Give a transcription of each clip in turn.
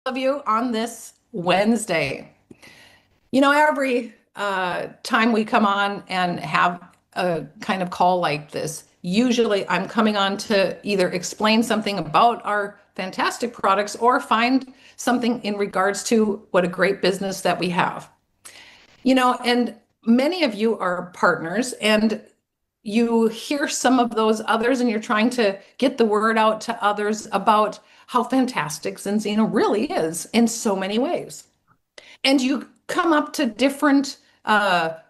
of you on this Wednesday. You know, every time we come on and have a kind of call like this, usually I'm coming on to either explain something about our fantastic products or find something in regards to what a great business that we have. You know, and many of you are partners and you hear some of those others and you're trying to get the word out to others about how fantastic Zinzino really is in so many ways. And you come up to different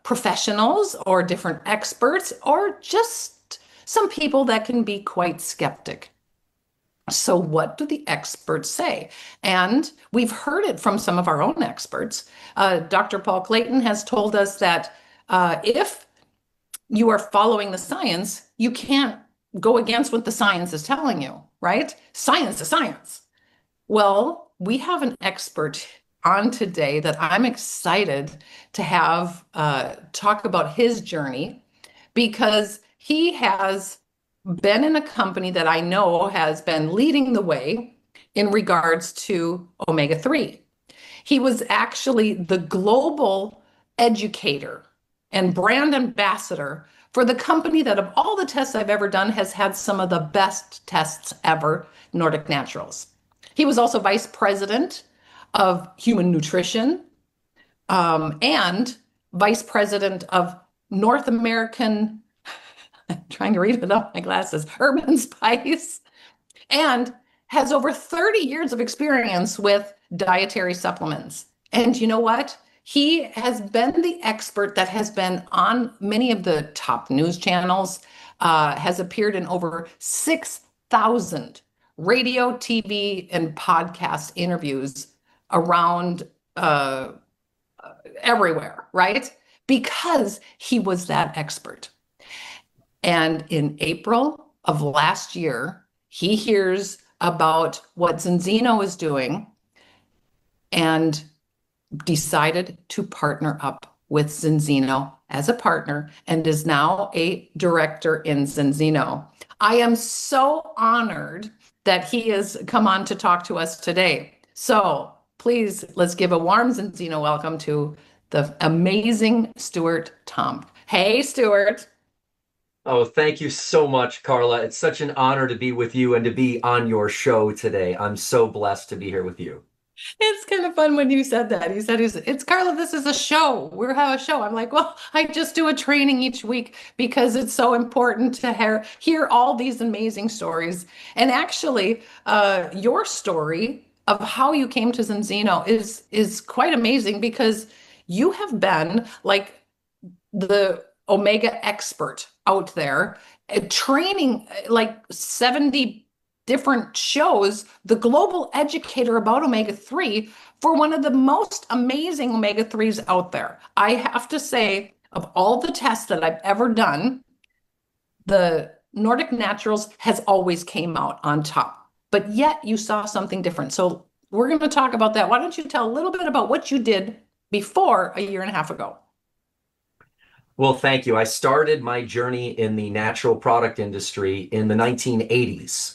professionals or different experts or just some people that can be quite skeptic. So what do the experts say? And we've heard it from some of our own experts. Dr. Paul Clayton has told us that if you are following the science, you can't go against what the science is telling you, right? Science is science. Well, we have an expert on today that I'm excited to have talk about his journey, because he has been in a company that I know has been leading the way in regards to omega-3. He was actually the global educator and brand ambassador for the company that, of all the tests I've ever done, has had some of the best tests ever, Nordic Naturals. He was also vice president of human nutrition and vice president of North American, I'm trying to read without my glasses, Urban Spice, and has over 30 years of experience with dietary supplements. And you know what? He has been the expert that has been on many of the top news channels, has appeared in over 6,000 radio, TV, and podcast interviews around everywhere, right? Because he was that expert. And in April of last year, he hears about what Zinzino is doing and decided to partner up with Zinzino as a partner and is now a director in Zinzino. I am so honored that he has come on to talk to us today. So please, let's give a warm Zinzino welcome to the amazing Stuart Tomc. Hey, Stuart. Oh, thank you so much, Carla. It's such an honor to be with you and to be on your show today. I'm so blessed to be here with you. It's kind of fun when you said that. You said, it's Carla, this is a show. We have a show. I'm like, well, I just do a training each week because it's so important to hear all these amazing stories. And actually, your story of how you came to Zinzino is quite amazing, because you have been like the omega expert out there, training like 70 different shows, the global educator about omega-3 for one of the most amazing omega-3s out there. I have to say, of all the tests that I've ever done, the Nordic Naturals has always came out on top, but yet you saw something different. So we're going to talk about that. Why don't you tell a little bit about what you did before a year and a half ago? Well, thank you. I started my journey in the natural product industry in the 1980s.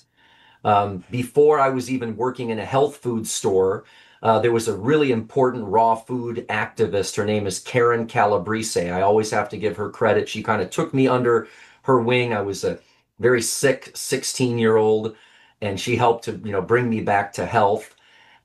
Before I was even working in a health food store, there was a really important raw food activist. Her name is Karen Calabrese. I always have to give her credit. She kind of took me under her wing. I was a very sick 16-year-old, and she helped to, bring me back to health.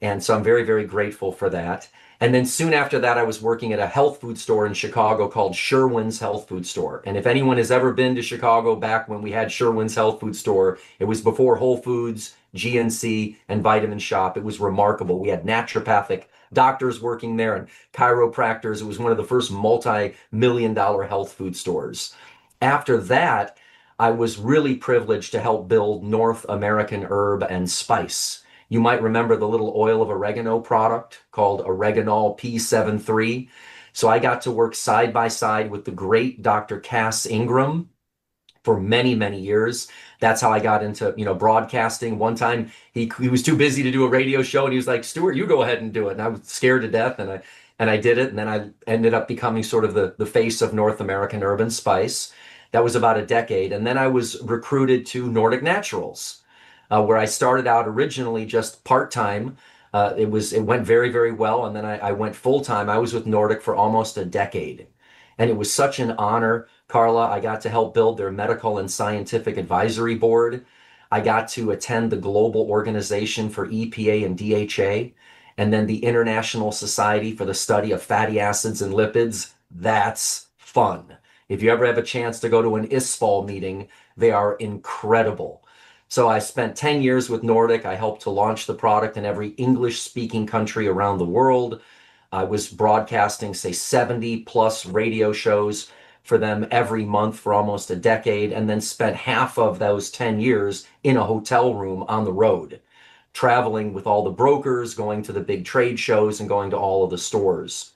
And so I'm very, very grateful for that. And then soon after that, I was working at a health food store in Chicago called Sherwin's Health Food Store. And if anyone has ever been to Chicago back when we had Sherwin's Health Food Store, it was before Whole Foods, GNC, and Vitamin Shop. It was remarkable. We had naturopathic doctors working there and chiropractors. It was one of the first multi-million-dollar health food stores. After that, I was really privileged to help build North American Herb and Spice. You might remember the little oil of oregano product called Oreganol P73. So I got to work side by side with the great Dr. Cass Ingram for many, many years. That's how I got into, broadcasting. One time he was too busy to do a radio show and he was like, Stuart, you go ahead and do it. And I was scared to death and I did it. And then I ended up becoming sort of the face of North American Herb and Spice. That was about a decade. And then I was recruited to Nordic Naturals, where I started out originally just part-time It went very, very well. And then I went full time. I was with Nordic for almost a decade. And it was such an honor, Carla. I got to help build their medical and scientific advisory board. I got to attend the global organization for EPA and DHA, and then the International Society for the Study of Fatty Acids and Lipids. That's fun. If you ever have a chance to go to an ISFAL meeting, they are incredible. So I spent 10 years with Nordic. I helped to launch the product in every English-speaking country around the world. I was broadcasting, say, 70 plus radio shows for them every month for almost a decade, and then spent half of those 10 years in a hotel room on the road, traveling with all the brokers, going to the big trade shows, and going to all of the stores.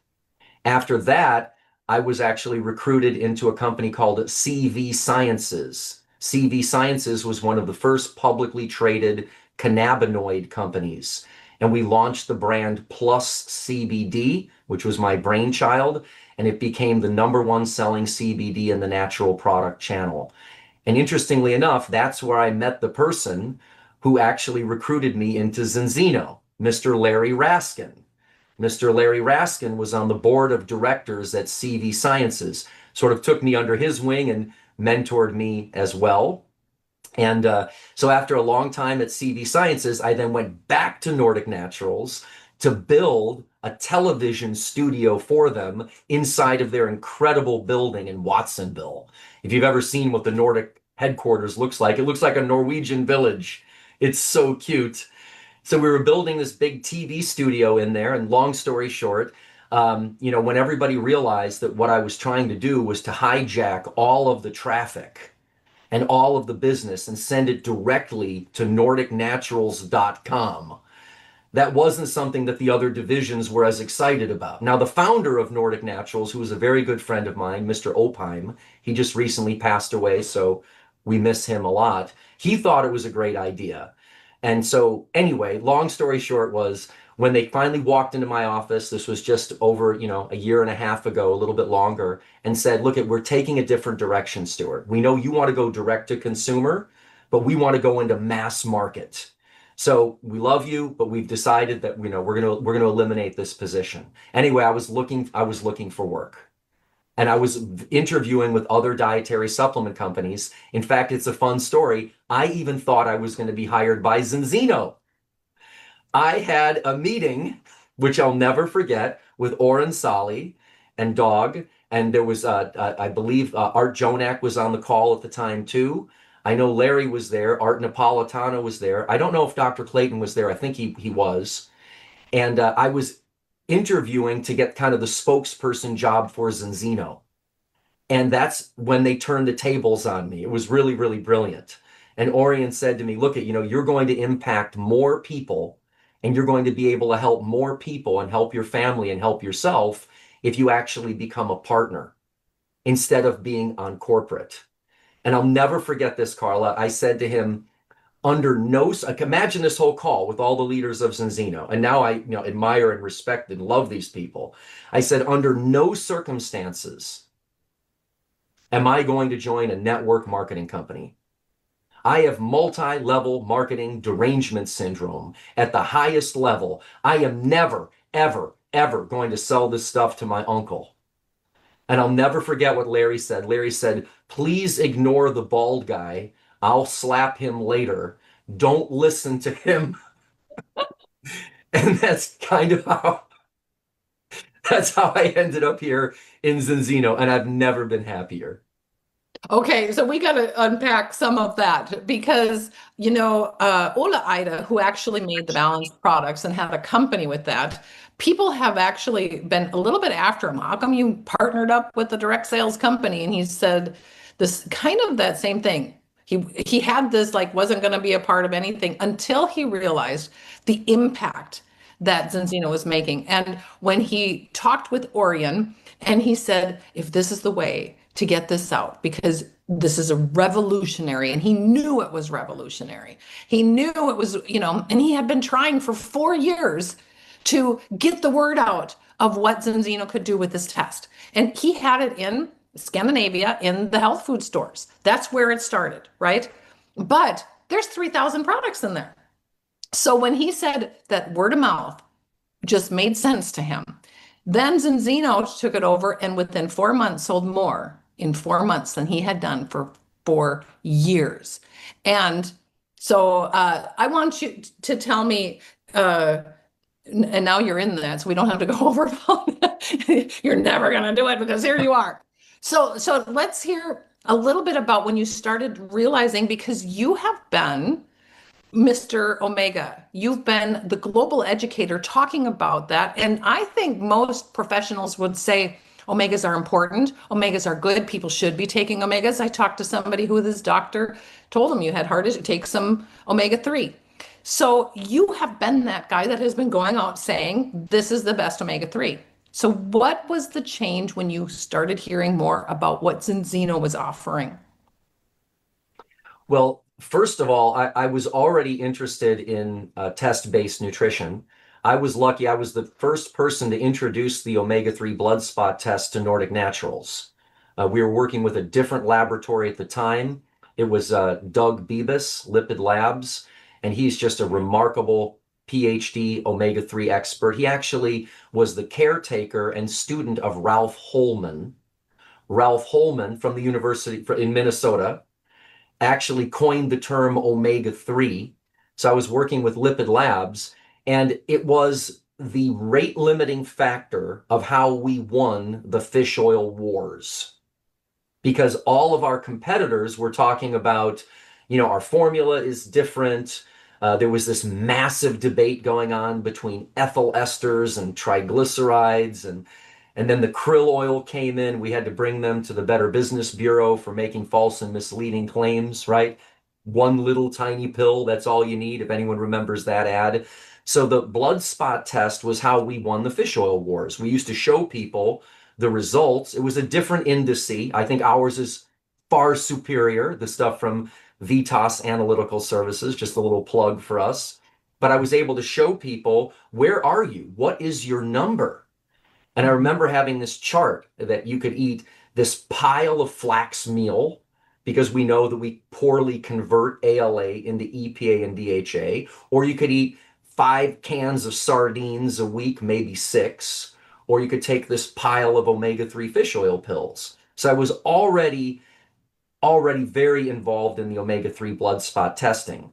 After that, I was actually recruited into a company called CV Sciences. CV Sciences was one of the first publicly traded cannabinoid companies. And we launched the brand PlusCBD, which was my brainchild, and it became the #1 selling CBD in the natural product channel. And interestingly enough, that's where I met the person who actually recruited me into Zinzino, Mr. Larry Raskin. Mr. Larry Raskin was on the board of directors at CV Sciences, sort of took me under his wing and mentored me as well. And so after a long time at CV Sciences, I then went back to Nordic Naturals to build a television studio for them inside of their incredible building in Watsonville. If you've ever seen what the Nordic headquarters looks like, it looks like a Norwegian village. It's so cute. So we were building this big TV studio in there, and long story short, when everybody realized that what I was trying to do was to hijack all of the traffic and all of the business and send it directly to NordicNaturals.com, that wasn't something that the other divisions were as excited about. Now, the founder of Nordic Naturals, who was a very good friend of mine, Mr. Opheim, he just recently passed away, so we miss him a lot. He thought it was a great idea. And so anyway, long story short was, when they finally walked into my office, this was just over, a year and a half ago, a little bit longer, and said, look, we're taking a different direction, Stuart. We know you want to go direct to consumer, but we want to go into mass market. So we love you, but we've decided that, we're going to eliminate this position. Anyway, I was looking for work. And I was interviewing with other dietary supplement companies. In fact, it's a fun story. I even thought I was going to be hired by Zinzino. I had a meeting, which I'll never forget, with Oren Sali and Dog. And there was, I believe, Art Jonak was on the call at the time too. I know Larry was there. Art Napolitano was there. I don't know if Dr. Clayton was there. I think he was. And I was interviewing to get kind of the spokesperson job for Zinzino. And that's when they turned the tables on me. It was really, really brilliant. And Orion said to me, look, you're going to impact more people, and you're going to be able to help more people and help your family and help yourself if you actually become a partner instead of being on corporate. And I'll never forget this, Carla. I said to him, imagine this whole call with all the leaders of Zinzino. And now I admire and respect and love these people. I said, under no circumstances am I going to join a network marketing company. I have multi-level marketing derangement syndrome at the highest level. I am never, ever, ever going to sell this stuff to my uncle. And I'll never forget what Larry said. Larry said, please ignore the bald guy. I'll slap him later. Don't listen to him. And that's kind of how I ended up here in Zinzino, and I've never been happier. Okay, so we got to unpack some of that because, Ola Ida, who actually made the balanced products and had a company with that, people have actually been a little bit after him. How come you partnered up with the direct sales company? And he said this kind of that same thing. He had this wasn't going to be a part of anything until he realized the impact that Zinzino was making. And when he talked with Orion and he said, if this is the way to get this out, because this is a revolutionary, and he knew it was revolutionary. He knew it was, and he had been trying for 4 years to get the word out of what Zinzino could do with this test. And he had it in Scandinavia in the health food stores. That's where it started, right? But there's 3,000 products in there. So when he said that word of mouth just made sense to him, then Zinzino took it over and within 4 months sold more in 4 months than he had done for 4 years. And so I want you to tell me, and now you're in that, so we don't have to go over it. You're never going to do it because here you are. So let's hear a little bit about when you started realizing, because you have been Mr. Omega. You've been the global educator talking about that. And I think most professionals would say omegas are important. Omegas are good. People should be taking omegas. I talked to somebody who his doctor told him you had heart issue, take some omega-3. So you have been that guy that has been going out saying this is the best omega-3. So what was the change when you started hearing more about what Zinzino was offering? Well, first of all, I was already interested in test-based nutrition. I was lucky. I was the first person to introduce the omega-3 blood spot test to Nordic Naturals. We were working with a different laboratory at the time. It was Doug Bibas, Lipid Labs, and he's just a remarkable PhD omega-3 expert. He actually was the caretaker and student of Ralph Holman. Ralph Holman from the University in Minnesota actually coined the term omega-3. So I was working with Lipid Labs, and it was the rate limiting factor of how we won the fish oil wars. Because all of our competitors were talking about, our formula is different. There was this massive debate going on between ethyl esters and triglycerides, and then the krill oil came in. We had to bring them to the Better Business Bureau for making false and misleading claims, right? One little tiny pill, that's all you need, if anyone remembers that ad. So the blood spot test was how we won the fish oil wars. We used to show people the results. It was a different indice. I think ours is far superior, the stuff from Vitas Analytical Services, just a little plug for us. But I was able to show people, where are you? What is your number? And I remember having this chart that you could eat this pile of flax meal, because we know that we poorly convert ALA into EPA and DHA, or you could eat 5 cans of sardines a week, maybe 6, or you could take this pile of omega-3 fish oil pills. So I was already very involved in the omega-3 blood spot testing,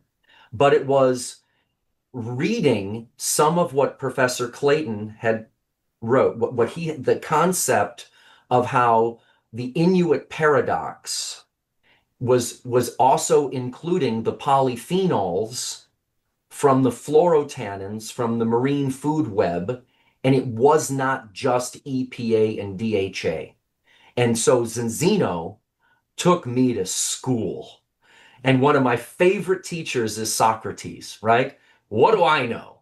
but it was reading some of what Professor Clayton had wrote, the concept of how the Inuit paradox was also including the polyphenols from the fluorotannins from the marine food web, and it was not just EPA and DHA. And so Zinzino took me to school. And one of my favorite teachers is Socrates, right? What do I know?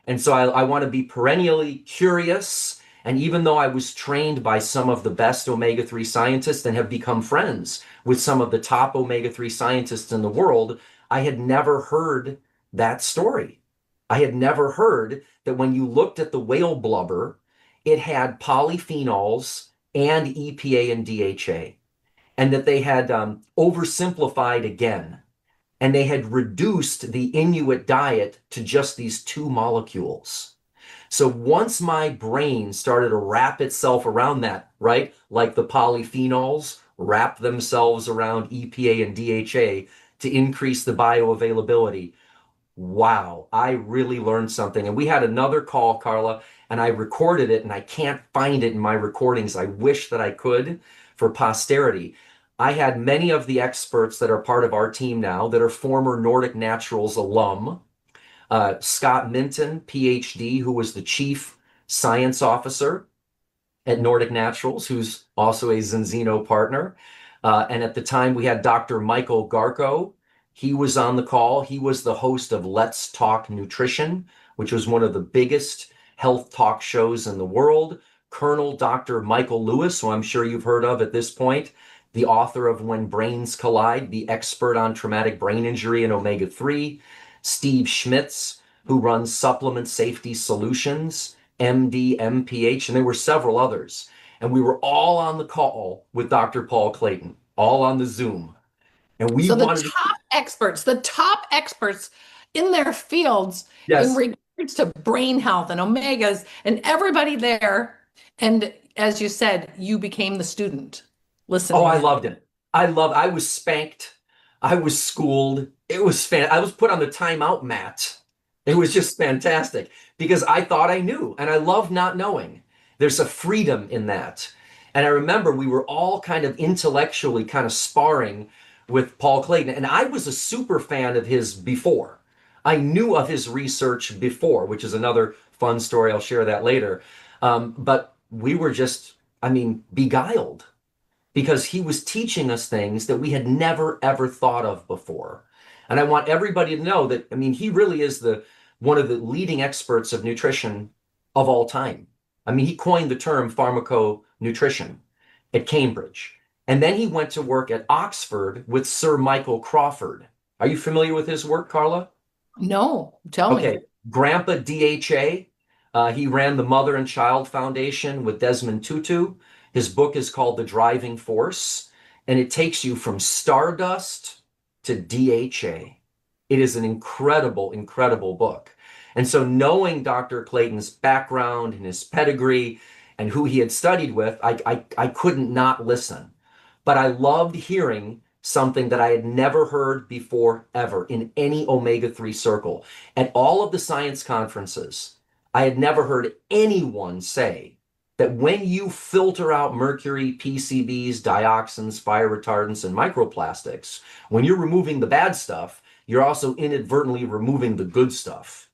And so I want to be perennially curious. And even though I was trained by some of the best omega-3 scientists and have become friends with some of the top omega-3 scientists in the world, I had never heard that story. I had never heard that when you looked at the whale blubber, it had polyphenols and EPA and DHA, and that they had oversimplified again. And they had reduced the Inuit diet to just these 2 molecules. So once my brain started to wrap itself around that, right? Like the polyphenols wrap themselves around EPA and DHA to increase the bioavailability. Wow, I really learned something. And we had another call, Carla, and I recorded it, and I can't find it in my recordings. I wish that I could for posterity. I had many of the experts that are part of our team now that are former Nordic Naturals alum. Scott Minton, PhD, who was the chief science officer at Nordic Naturals, who's also a Zinzino partner. And at the time, we had Dr. Michael Garko. He was on the call. He was the host of Let's Talk Nutrition, which was one of the biggest health talk shows in the world. Colonel Dr. Michael Lewis, who I'm sure you've heard of at this point, the author of When Brains Collide, the expert on traumatic brain injury and omega-3. Steve Schmitz, who runs Supplement Safety Solutions, MD, MPH, and there were several others. And we were all on the call with Dr. Paul Clayton, all on the Zoom. And we So wanted the top experts in their fields in regards to brain health and omegas and everybody there. And as you said, you became the student. Listen. Oh, I loved it. I was spanked. I was schooled. It was I was put on the timeout mat. It was just fantastic because I thought I knew, and I love not knowing. There's a freedom in that. And I remember we were all kind of intellectually kind of sparring with Paul Clayton, and I was a super fan of his before. I knew of his research before, which is another fun story. I'll share that later. But we were just, I mean, beguiled because he was teaching us things that we had never, ever thought of before. And I want everybody to know that, I mean, he really is one of the leading experts of nutrition of all time. I mean, he coined the term pharmaconutrition at Cambridge. And then he went to work at Oxford with Sir Michael Crawford. Are you familiar with his work, Carla? No, tell me. Okay, Grandpa DHA. He ran the Mother and Child Foundation with Desmond Tutu. His book is called The Driving Force, and it takes you from stardust to DHA. It is an incredible, incredible book. And so knowing Dr. Clayton's background and his pedigree and who he had studied with, I couldn't not listen. But I loved hearing something that I had never heard before ever in any omega-3 circle. At all of the science conferences, I had never heard anyone say that when you filter out mercury, PCBs, dioxins, fire retardants, and microplastics, when you're removing the bad stuff, you're also inadvertently removing the good stuff.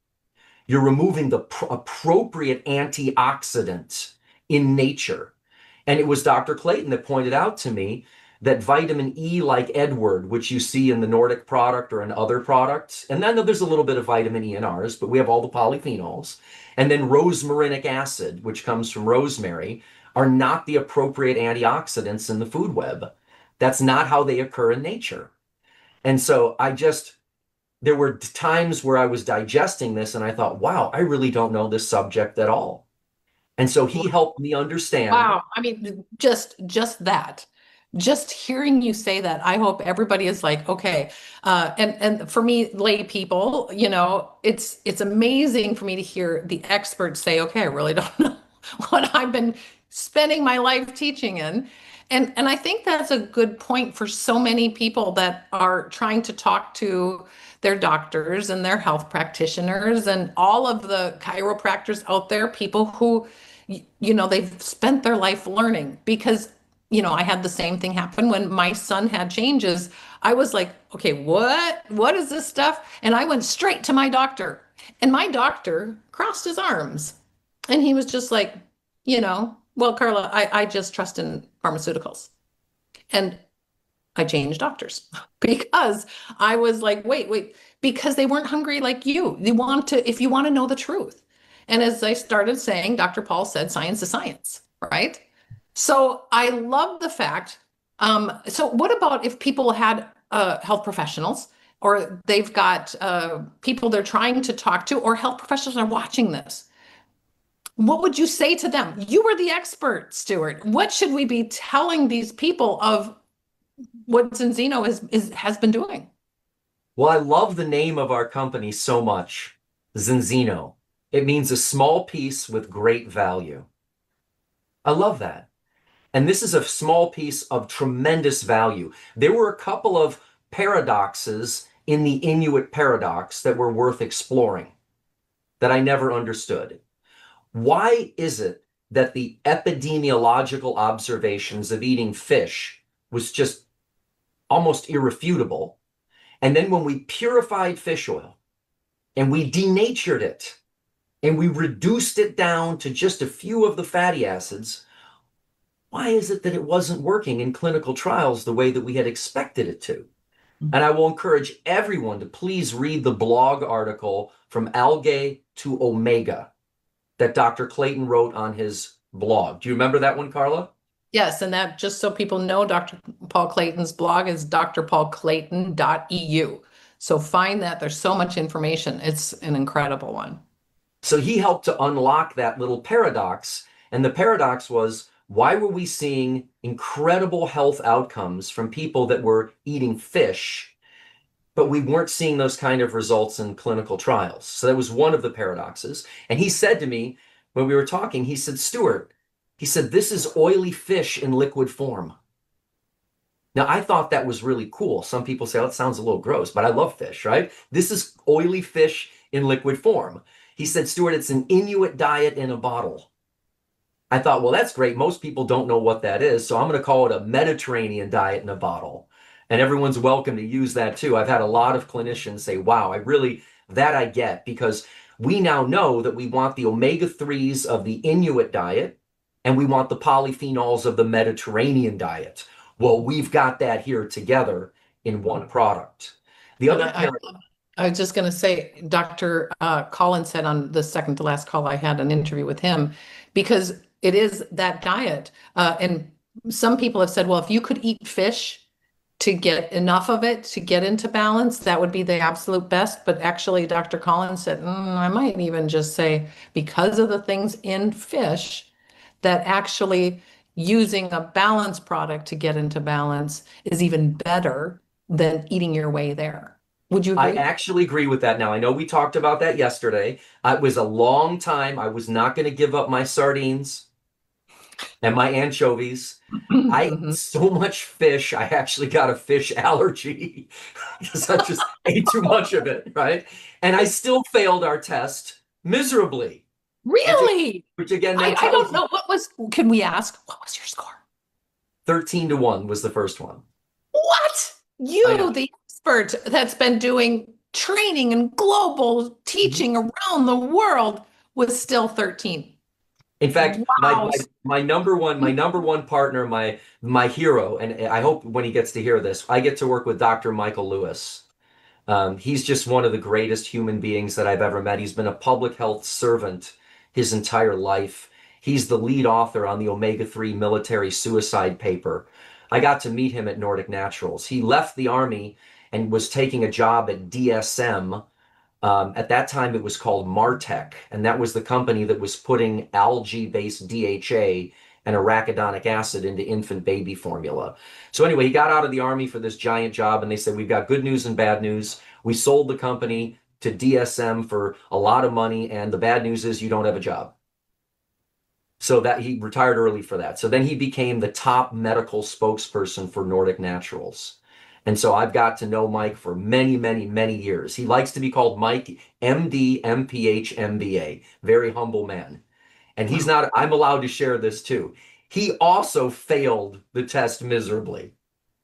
You're removing the appropriate antioxidant in nature. And it was Dr. Clayton that pointed out to me that vitamin E, like Edward, which you see in the Nordic product or in other products, and then there's a little bit of vitamin E in ours, but we have all the polyphenols, and then rosmarinic acid, which comes from rosemary, are not the appropriate antioxidants in the food web. That's not how they occur in nature. And so there were times where I was digesting this and I thought, wow, I really don't know this subject at all. And so he helped me understand. Wow. I mean, just that. Just hearing you say that, I hope everybody is like, okay. And for me, lay people, you know, it's amazing for me to hear the experts say, okay, I really don't know what I've been spending my life teaching in. And I think that's a good point for so many people that are trying to talk to their doctors and their health practitioners and all of the chiropractors out there, people who, you know, they've spent their life learning. Because you know, I had the same thing happen when my son had changes. I was like, okay, what is this stuff? And I went straight to my doctor, and my doctor crossed his arms, and he was just like, you know, well, Carla, I just trust in pharmaceuticals. And I changed doctors because I was like, wait, because they weren't hungry like you. They want to, if you want to know the truth. And as I started saying, Dr. Paul said, science is science, right? So I love the fact. So what about if people had health professionals, or they've got people they're trying to talk to, or health professionals are watching this? What would you say to them? You were the expert, Stuart. What should we be telling these people of what Zinzino has been doing? Well, I love the name of our company so much, Zinzino. It means a small piece with great value. I love that. And this is a small piece of tremendous value. There were a couple of paradoxes in the Inuit paradox that were worth exploring that I never understood. Why is it that the epidemiological observations of eating fish was just almost irrefutable? And then when we purified fish oil and we denatured it and we reduced it down to just a few of the fatty acids, why is it that it wasn't working in clinical trials the way that we had expected it to? And I will encourage everyone to please read the blog article From Algae to Omega that Dr. Clayton wrote on his blog. Do you remember that one, Carla? Yes, and that, just so people know, Dr. Paul Clayton's blog is drpaulclayton.eu. So find that. There's so much information. It's an incredible one. So he helped to unlock that little paradox. And the paradox was, why were we seeing incredible health outcomes from people that were eating fish but we weren't seeing those kind of results in clinical trials. So that was one of the paradoxes. And he said to me when we were talking, he said, Stuart, he said, this is oily fish in liquid form. Now, I thought that was really cool. Some people say, oh, that sounds a little gross, but I love fish, right? This is oily fish in liquid form. He said, Stuart, it's an Inuit diet in a bottle. I thought, well, that's great. Most people don't know what that is. So I'm going to call it a Mediterranean diet in a bottle. And everyone's welcome to use that too. I've had a lot of clinicians say, wow, that I get, because we now know that we want the omega-3s of the Inuit diet and we want the polyphenols of the Mediterranean diet. Well, we've got that here together in one product. The other I was just going to say, Dr. Collins said on the second to last call, I had an interview with him, because it is that diet. And some people have said, well, if you could eat fish to get enough of it to get into balance, that would be the absolute best. But actually, Dr. Collins said, I might even just say, because of the things in fish, that actually using a balanced product to get into balance is even better than eating your way there. Would you agree? I actually agree with that. Now, I know we talked about that yesterday. It was a long time. I was not going to give up my sardines and my anchovies. I ate so much fish, I actually got a fish allergy because I just ate too much of it, right? And I still failed our test miserably. Really? Which again, I don't know. Can we ask, what was your score? 13-1 was the first one. What? You, the expert that's been doing training and global teaching around the world, was still 13. In fact, wow. my number one partner, my hero, and I hope when he gets to hear this, I get to work with Dr. Michael Lewis. He's just one of the greatest human beings that I've ever met. He's been a public health servant his entire life. He's the lead author on the omega-3 military suicide paper. I got to meet him at Nordic Naturals. He left the Army and was taking a job at DSM. At that time, it was called Martech, and that was the company that was putting algae-based DHA and arachidonic acid into infant baby formula. So anyway, he got out of the Army for this giant job, and they said, we've got good news and bad news. We sold the company to DSM for a lot of money, and the bad news is you don't have a job. So that he retired early for that. So then he became the top medical spokesperson for Nordic Naturals. And so I've got to know Mike for many, many, many years. He likes to be called Mike, MD, MPH, MBA. Very humble man. And he's not, I'm allowed to share this too. He also failed the test miserably.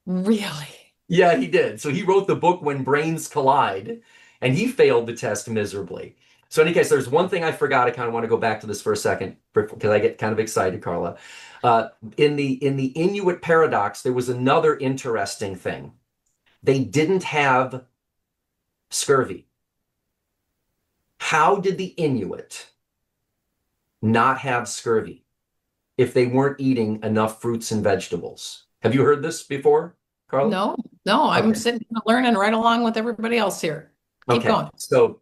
Really? Yeah, he did. So he wrote the book When Brains Collide, and he failed the test miserably. So in any case, there's one thing I forgot. I kind of want to go back to this for a second because I get kind of excited, Carla. In the Inuit paradox, there was another interesting thing. They didn't have scurvy. How did the Inuit not have scurvy if they weren't eating enough fruits and vegetables? Have you heard this before, Carla? No, I'm sitting learning right along with everybody else here. Keep going. So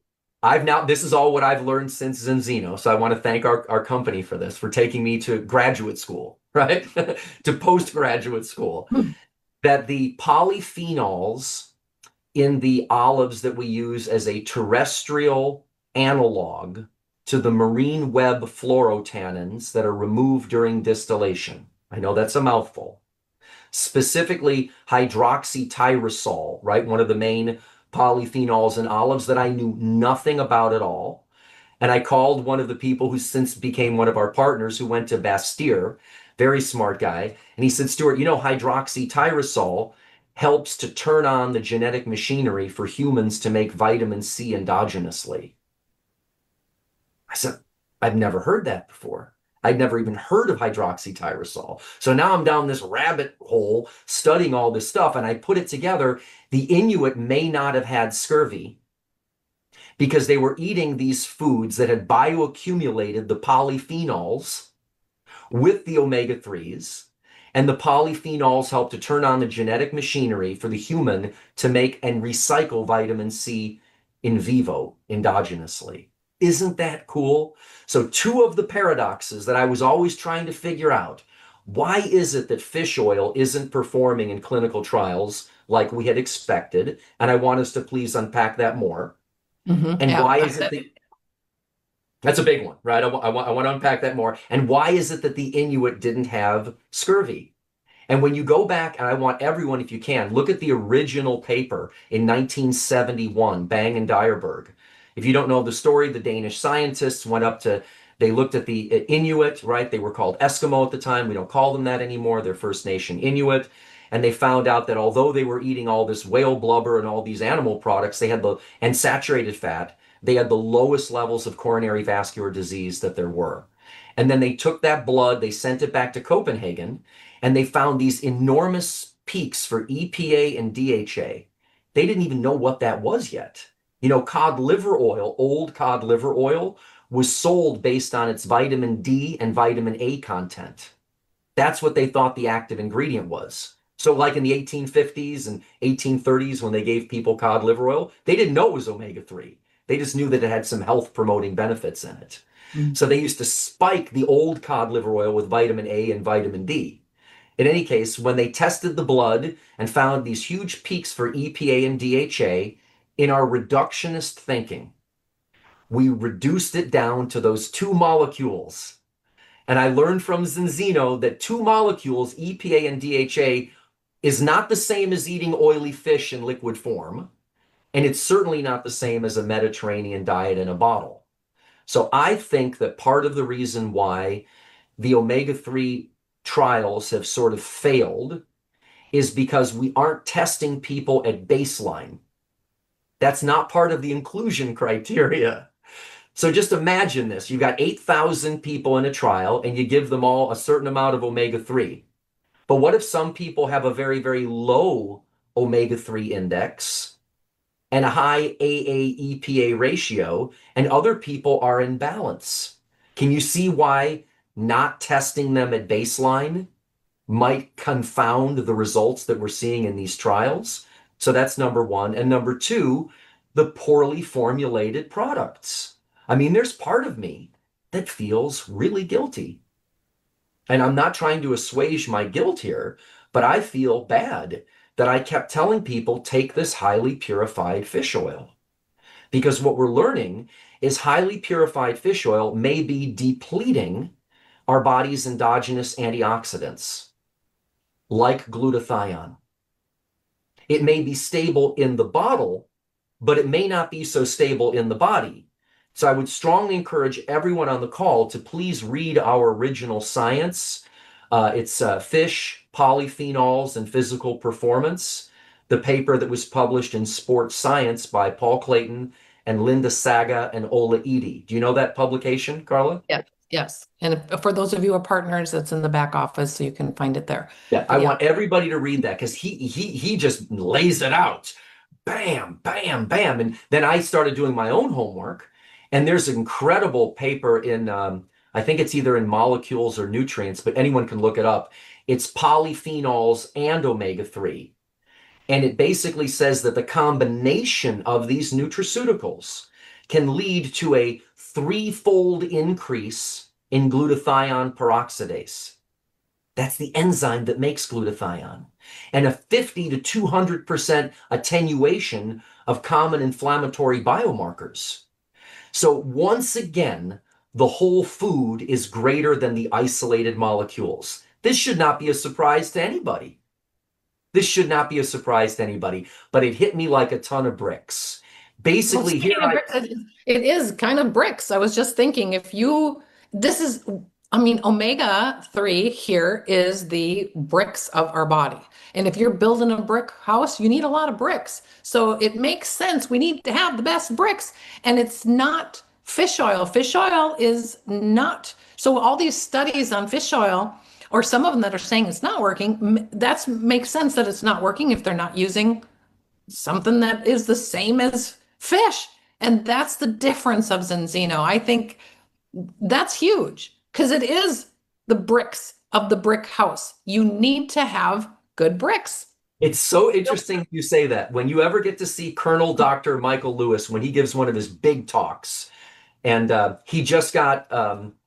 this is all what I've learned since Zinzino. So I want to thank our company for this, for taking me to graduate school, right? To postgraduate school. That the polyphenols in the olives that we use as a terrestrial analog to the marine web fluorotannins that are removed during distillation. I know that's a mouthful. Specifically hydroxytyrosol, right? One of the main polyphenols in olives that I knew nothing about at all. And I called one of the people who since became one of our partners who went to Bastyr, very smart guy. And he said, Stuart, you know, hydroxytyrosol helps to turn on the genetic machinery for humans to make vitamin C endogenously. I said, I've never heard that before. I'd never even heard of hydroxytyrosol. So now I'm down this rabbit hole studying all this stuff, and I put it together. The Inuit may not have had scurvy because they were eating these foods that had bioaccumulated the polyphenols with the omega-3s, and the polyphenols help to turn on the genetic machinery for the human to make and recycle vitamin C in vivo, endogenously. Isn't that cool? So two of the paradoxes that I was always trying to figure out. Why is it that fish oil isn't performing in clinical trials like we had expected. And I want us to please unpack that more. And why is it that's a big one, right? I want to unpack that more. And why is it that the Inuit didn't have scurvy? And when you go back, and I want everyone, if you can, look at the original paper in 1971, Bang and Dyerberg. If you don't know the story, the Danish scientists went up to, they looked at the Inuit, right? They were called Eskimo at the time. We don't call them that anymore. They're First Nation Inuit. And they found out that although they were eating all this whale blubber and all these animal products, they had and saturated fat, they had the lowest levels of coronary vascular disease that there were. And then they took that blood, they sent it back to Copenhagen, and they found these enormous peaks for EPA and DHA. They didn't even know what that was yet. You know, cod liver oil, old cod liver oil, was sold based on its vitamin D and vitamin A content. That's what they thought the active ingredient was. So like in the 1850s and 1830s, when they gave people cod liver oil, they didn't know it was omega-3. They just knew that it had some health promoting benefits in it. So they used to spike the old cod liver oil with vitamin A and vitamin D. In any case, when they tested the blood and found these huge peaks for EPA and DHA, in our reductionist thinking, we reduced it down to those two molecules. And I learned from Zinzino that two molecules, EPA and DHA, is not the same as eating oily fish in liquid form. And it's certainly not the same as a Mediterranean diet in a bottle. So I think that part of the reason why the omega-3 trials have sort of failed is because we aren't testing people at baseline. That's not part of the inclusion criteria. So just imagine this. You've got 8,000 people in a trial and you give them all a certain amount of omega-3. But what if some people have a very, very low omega-3 index and a high AA-EPA ratio, and other people are in balance? Can you see why not testing them at baseline might confound the results that we're seeing in these trials? So that's number one. And number two, the poorly formulated products. I mean, there's part of me that feels really guilty. And I'm not trying to assuage my guilt here, but I feel bad that I kept telling people, take this highly purified fish oil. Because what we're learning is highly purified fish oil may be depleting our body's endogenous antioxidants, like glutathione. It may be stable in the bottle, but it may not be so stable in the body. So I would strongly encourage everyone on the call to please read our original science. It's Fish, Polyphenols, and Physical Performance, the paper that was published in Sports Science by Paul Clayton and Linda Saga and Ola Edie. Do you know that publication, Carla? Yeah, yes. And for those of you who are partners, that's in the back office, so you can find it there. Yeah, I want everybody to read that because he just lays it out. Bam, bam, bam. And then I started doing my own homework. And there's an incredible paper in, I think it's either in Molecules or Nutrients, but anyone can look it up. It's polyphenols and omega-3. And it basically says that the combination of these nutraceuticals can lead to a 3-fold increase in glutathione peroxidase. That's the enzyme that makes glutathione. And a 50 to 200% attenuation of common inflammatory biomarkers. So once again, the whole food is greater than the isolated molecules. This should not be a surprise to anybody. This should not be a surprise to anybody, but it hit me like a ton of bricks. Basically, it is kind of bricks. I was just thinking, omega-3 here is the bricks of our body. And if you're building a brick house, you need a lot of bricks. So it makes sense. We need to have the best bricks. And it's not fish oil. Fish oil is not. So all these studies on fish oil, or some of them that are saying it's not working, that makes sense that it's not working if they're not using something that is the same as fish. And that's the difference of Zinzino. I think that's huge because it is the bricks of the brick house. You need to have good bricks. It's so interesting you say that. When you ever get to see Colonel Dr. Michael Lewis, when he gives one of his big talks, and he just got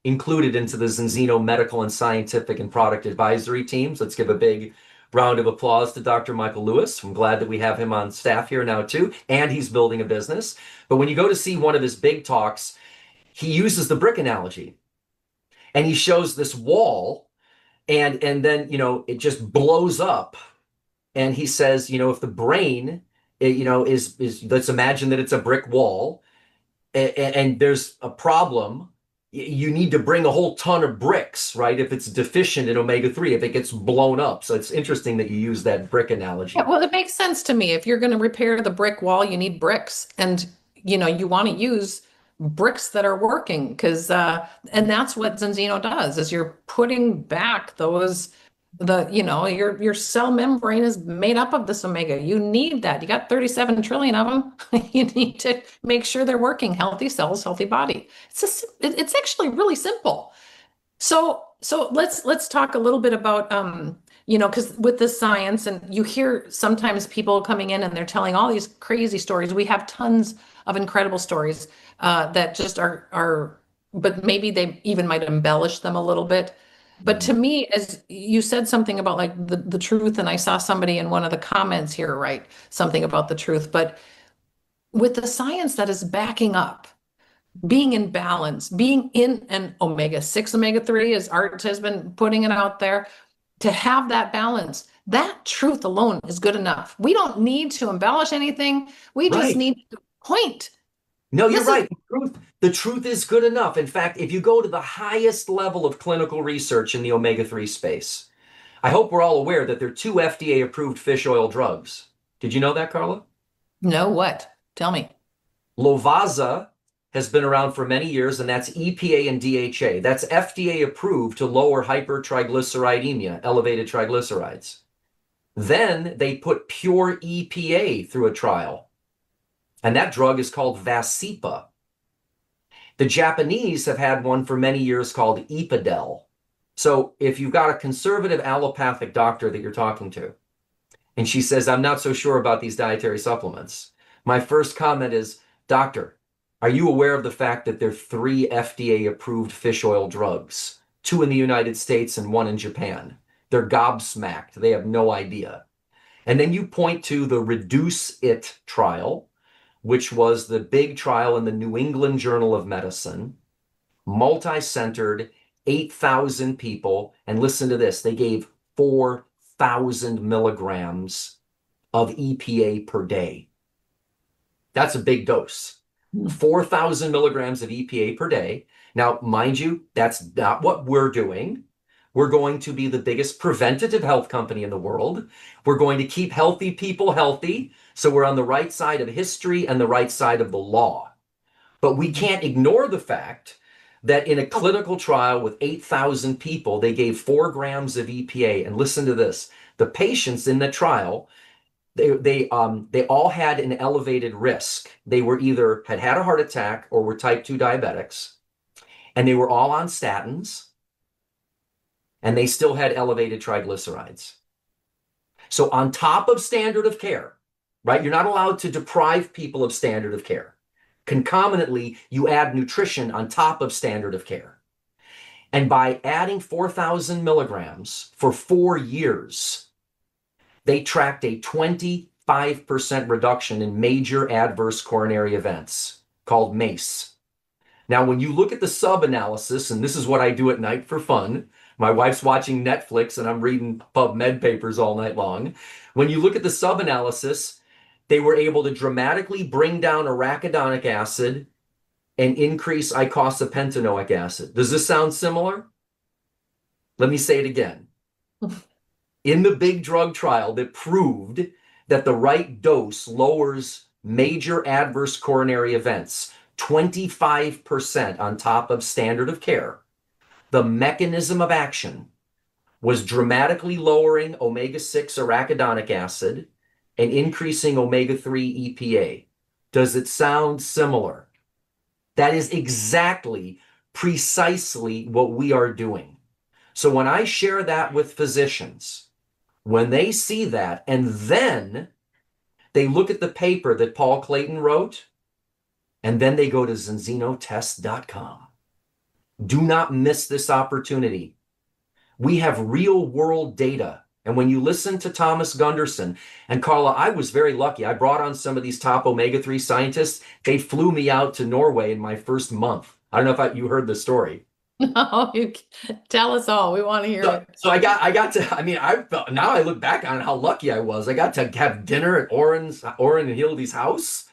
included into the Zinzino medical and scientific and product advisory teams. Let's give a big Round of applause to Dr. Michael Lewis. I'm glad that we have him on staff here now too, and he's building a business. But when you go to see one of his big talks, he uses the brick analogy, and he shows this wall, and then, you know, it just blows up. And he says, you know, if the brain, you know, is let's imagine that it's a brick wall, and there's a problem, you need to bring a whole ton of bricks, right? If it's deficient in omega-3, if it gets blown up. So it's interesting that you use that brick analogy. Yeah, well, it makes sense to me. If you're going to repair the brick wall, you need bricks. And, you know, you want to use bricks that are working, because, and that's what Zinzino does, is you're putting back those, you know, your cell membrane is made up of this omega. You need that. You got 37 trillion of them. You need to make sure they're working. Healthy cells, healthy body. It's actually really simple. So let's talk a little bit about, you know, because with the science, and you hear sometimes people coming in and they're telling all these crazy stories. We have tons of incredible stories that just are, but maybe they even might embellish them a little bit. But to me, as you said something about like the truth, and I saw somebody in one of the comments here write something about the truth, but with the science that is backing up, being in balance, being in an omega-6, omega-3, as Art has been putting it out there, to have that balance, that truth alone is good enough. We don't need to embellish anything. We just need to point. No, you're right. The truth is good enough. In fact, if you go to the highest level of clinical research in the omega-3 space, I hope we're all aware that there are 2 FDA-approved fish oil drugs. Did you know that, Carla? No, what? Tell me. Lovaza has been around for many years, and that's EPA and DHA. That's FDA-approved to lower hypertriglyceridemia, elevated triglycerides. Then they put pure EPA through a trial, and that drug is called Vasipa. The Japanese have had one for many years called Epadel. So if you've got a conservative allopathic doctor that you're talking to, and she says, I'm not so sure about these dietary supplements, my first comment is, doctor, are you aware of the fact that there are 3 FDA-approved fish oil drugs, 2 in the United States and 1 in Japan? They're gobsmacked. They have no idea. And then you point to the Reduce It trial, which was the big trial in the New England Journal of Medicine, multi-centered, 8,000 people. And listen to this, they gave 4,000 milligrams of EPA per day. That's a big dose. 4,000 milligrams of EPA per day. Now, mind you, that's not what we're doing. We're going to be the biggest preventative health company in the world. We're going to keep healthy people healthy. So we're on the right side of history and the right side of the law. But we can't ignore the fact that in a clinical trial with 8,000 people, they gave 4 grams of EPA. And listen to this, the patients in the trial, they all had an elevated risk. They were either had a heart attack or were type 2 diabetics, and they were all on statins, and they still had elevated triglycerides. So on top of standard of care, right? You're not allowed to deprive people of standard of care. Concomitantly, you add nutrition on top of standard of care. And by adding 4,000 milligrams for 4 years, they tracked a 25% reduction in major adverse coronary events called MACE. Now, when you look at the sub-analysis, and this is what I do at night for fun, my wife's watching Netflix and I'm reading PubMed papers all night long. When you look at the sub-analysis, they were able to dramatically bring down arachidonic acid and increase eicosapentaenoic acid. Does this sound similar? Let me say it again. In the big drug trial that proved that the right dose lowers major adverse coronary events 25% on top of standard of care, the mechanism of action was dramatically lowering omega-6 arachidonic acid and increasing omega-3 EPA. Does it sound similar? That is exactly, precisely what we are doing. So when I share that with physicians, when they see that, and then they look at the paper that Paul Clayton wrote, and then they go to zinzinotest.com. Do not miss this opportunity. We have real world data And when you listen to Thomas Gunderson, and Carla, I was very lucky. I brought on some of these top omega-3 scientists. They flew me out to Norway in my first month. I don't know if you heard the story. No, you tell us all. We want to hear it. So I got to, I mean, now I look back on how lucky I was. I got to have dinner at Oren and Hildy's house.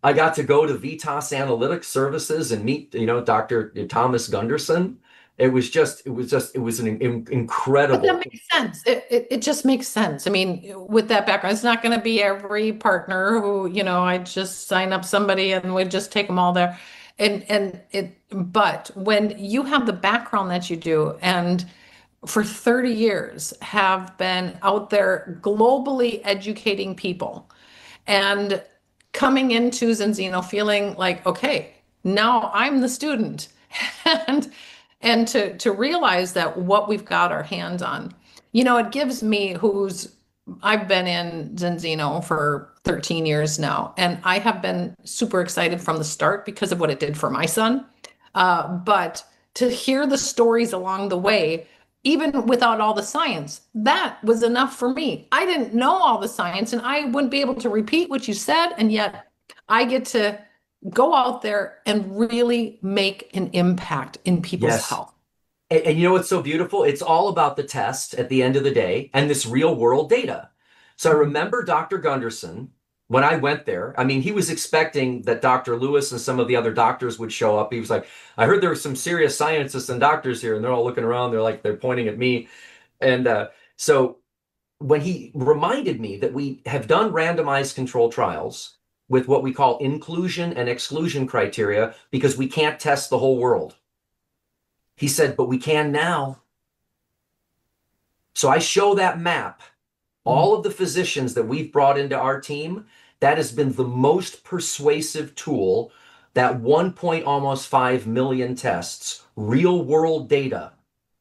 I got to go to Vitas Analytics Services and meet, you know, Dr. Thomas Gunderson. It was an incredible. But that makes sense. It just makes sense. I mean, with that background, it's not going to be every partner who, you know, I just sign up somebody and we just take them all there. But when you have the background that you do, and for 30 years have been out there globally educating people and coming into Zinzino feeling like, okay, now I'm the student. And to realize that what we've got our hands on, you know, it gives me, I've been in Zinzino for 13 years now, and I have been super excited from the start because of what it did for my son. But to hear the stories along the way, even without all the science, that was enough for me. I didn't know all the science, and I wouldn't be able to repeat what you said, and yet I get to go out there and really make an impact in people's health. And you know what's so beautiful? It's all about the test at the end of the day and this real world data. So I remember Dr. Gunderson, when I went there, I mean, he was expecting that Dr. Lewis and some of the other doctors would show up. He was like, I heard there were some serious scientists and doctors here, and they're all looking around. They're pointing at me. And so when he reminded me that we have done randomized control trials with what we call inclusion and exclusion criteria because we can't test the whole world. He said, but we can now. So I show that map, all of the physicians that we've brought into our team. That has been the most persuasive tool, that 1.5 million tests, real world data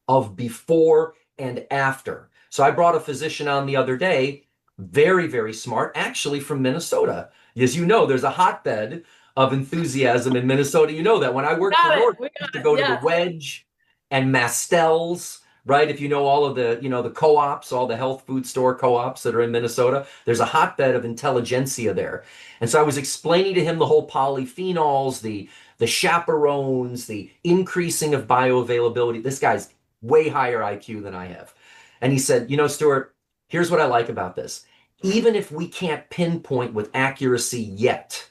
of before and after. So I brought a physician on the other day, very, very smart, actually from Minnesota. As you know, there's a hotbed of enthusiasm in Minnesota. You know that. When I worked for Nordic, I used to go to the Wedge and Mastel's, right? If you know all of the, you know, the co-ops, all the health food store co-ops that are in Minnesota, there's a hotbed of intelligentsia there. And so I was explaining to him the whole polyphenols, the chaperones, the increasing of bioavailability. This guy's way higher IQ than I have. And he said, you know, Stuart, here's what I like about this. Even if we can't pinpoint with accuracy yet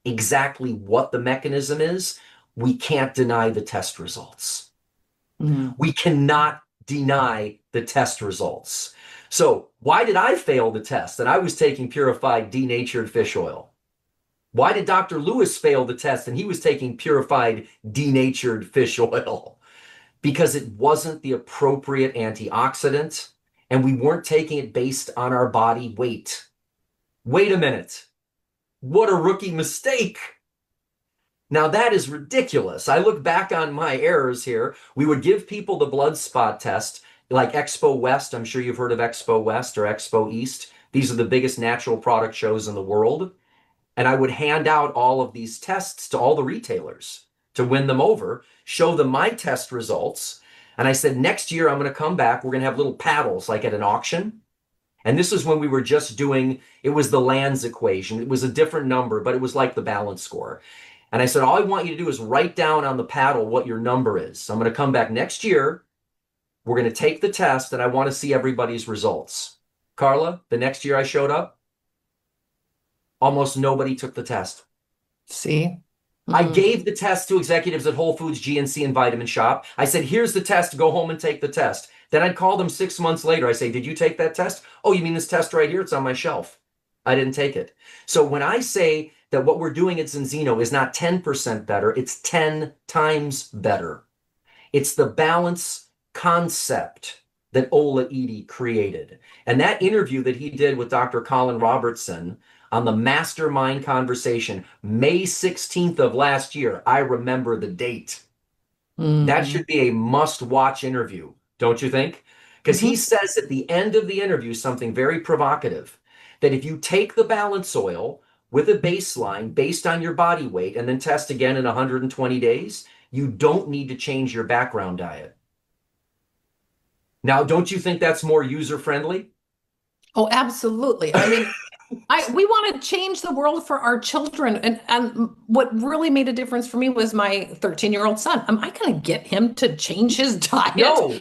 exactly what the mechanism is, we can't deny the test results. We cannot deny the test results. So why did I fail the test? And I was taking purified denatured fish oil. Why did Dr. Lewis fail the test and he was taking purified denatured fish oil? Because it wasn't the appropriate antioxidant, and we weren't taking it based on our body weight. Wait a minute. What a rookie mistake. Now that is ridiculous. I look back on my errors here. We would give people the blood spot test, like Expo West. I'm sure you've heard of Expo West or Expo East. These are the biggest natural product shows in the world. And I would hand out all of these tests to all the retailers to win them over, show them my test results. And I said, next year, I'm going to come back. We're going to have little paddles like at an auction. And this is when we were just doing, it was the Lands equation. It was a different number, but it was like the balance score. And I said, all I want you to do is write down on the paddle what your number is. So I'm going to come back next year. We're going to take the test, and I want to see everybody's results. Carla, the next year I showed up, almost nobody took the test. See? I gave the test to executives at Whole Foods, GNC, and Vitamin Shop. I said, here's the test. Go home and take the test. Then I'd call them 6 months later. I say, did you take that test? Oh, you mean this test right here? It's on my shelf. I didn't take it. So when I say that what we're doing at Zinzino is not 10% better, it's 10 times better. It's the balance concept that Ola Edie created. And that interview that he did with Dr. Colin Robertson on the Mastermind Conversation, May 16th of last year, I remember the date. That should be a must-watch interview, don't you think? Because he says at the end of the interview something very provocative, that if you take the balance oil with a baseline based on your body weight and then test again in 120 days, you don't need to change your background diet. Now, don't you think that's more user-friendly? Oh, absolutely. I mean, we want to change the world for our children. And what really made a difference for me was my 13-year-old son. Am I going to get him to change his diet? No,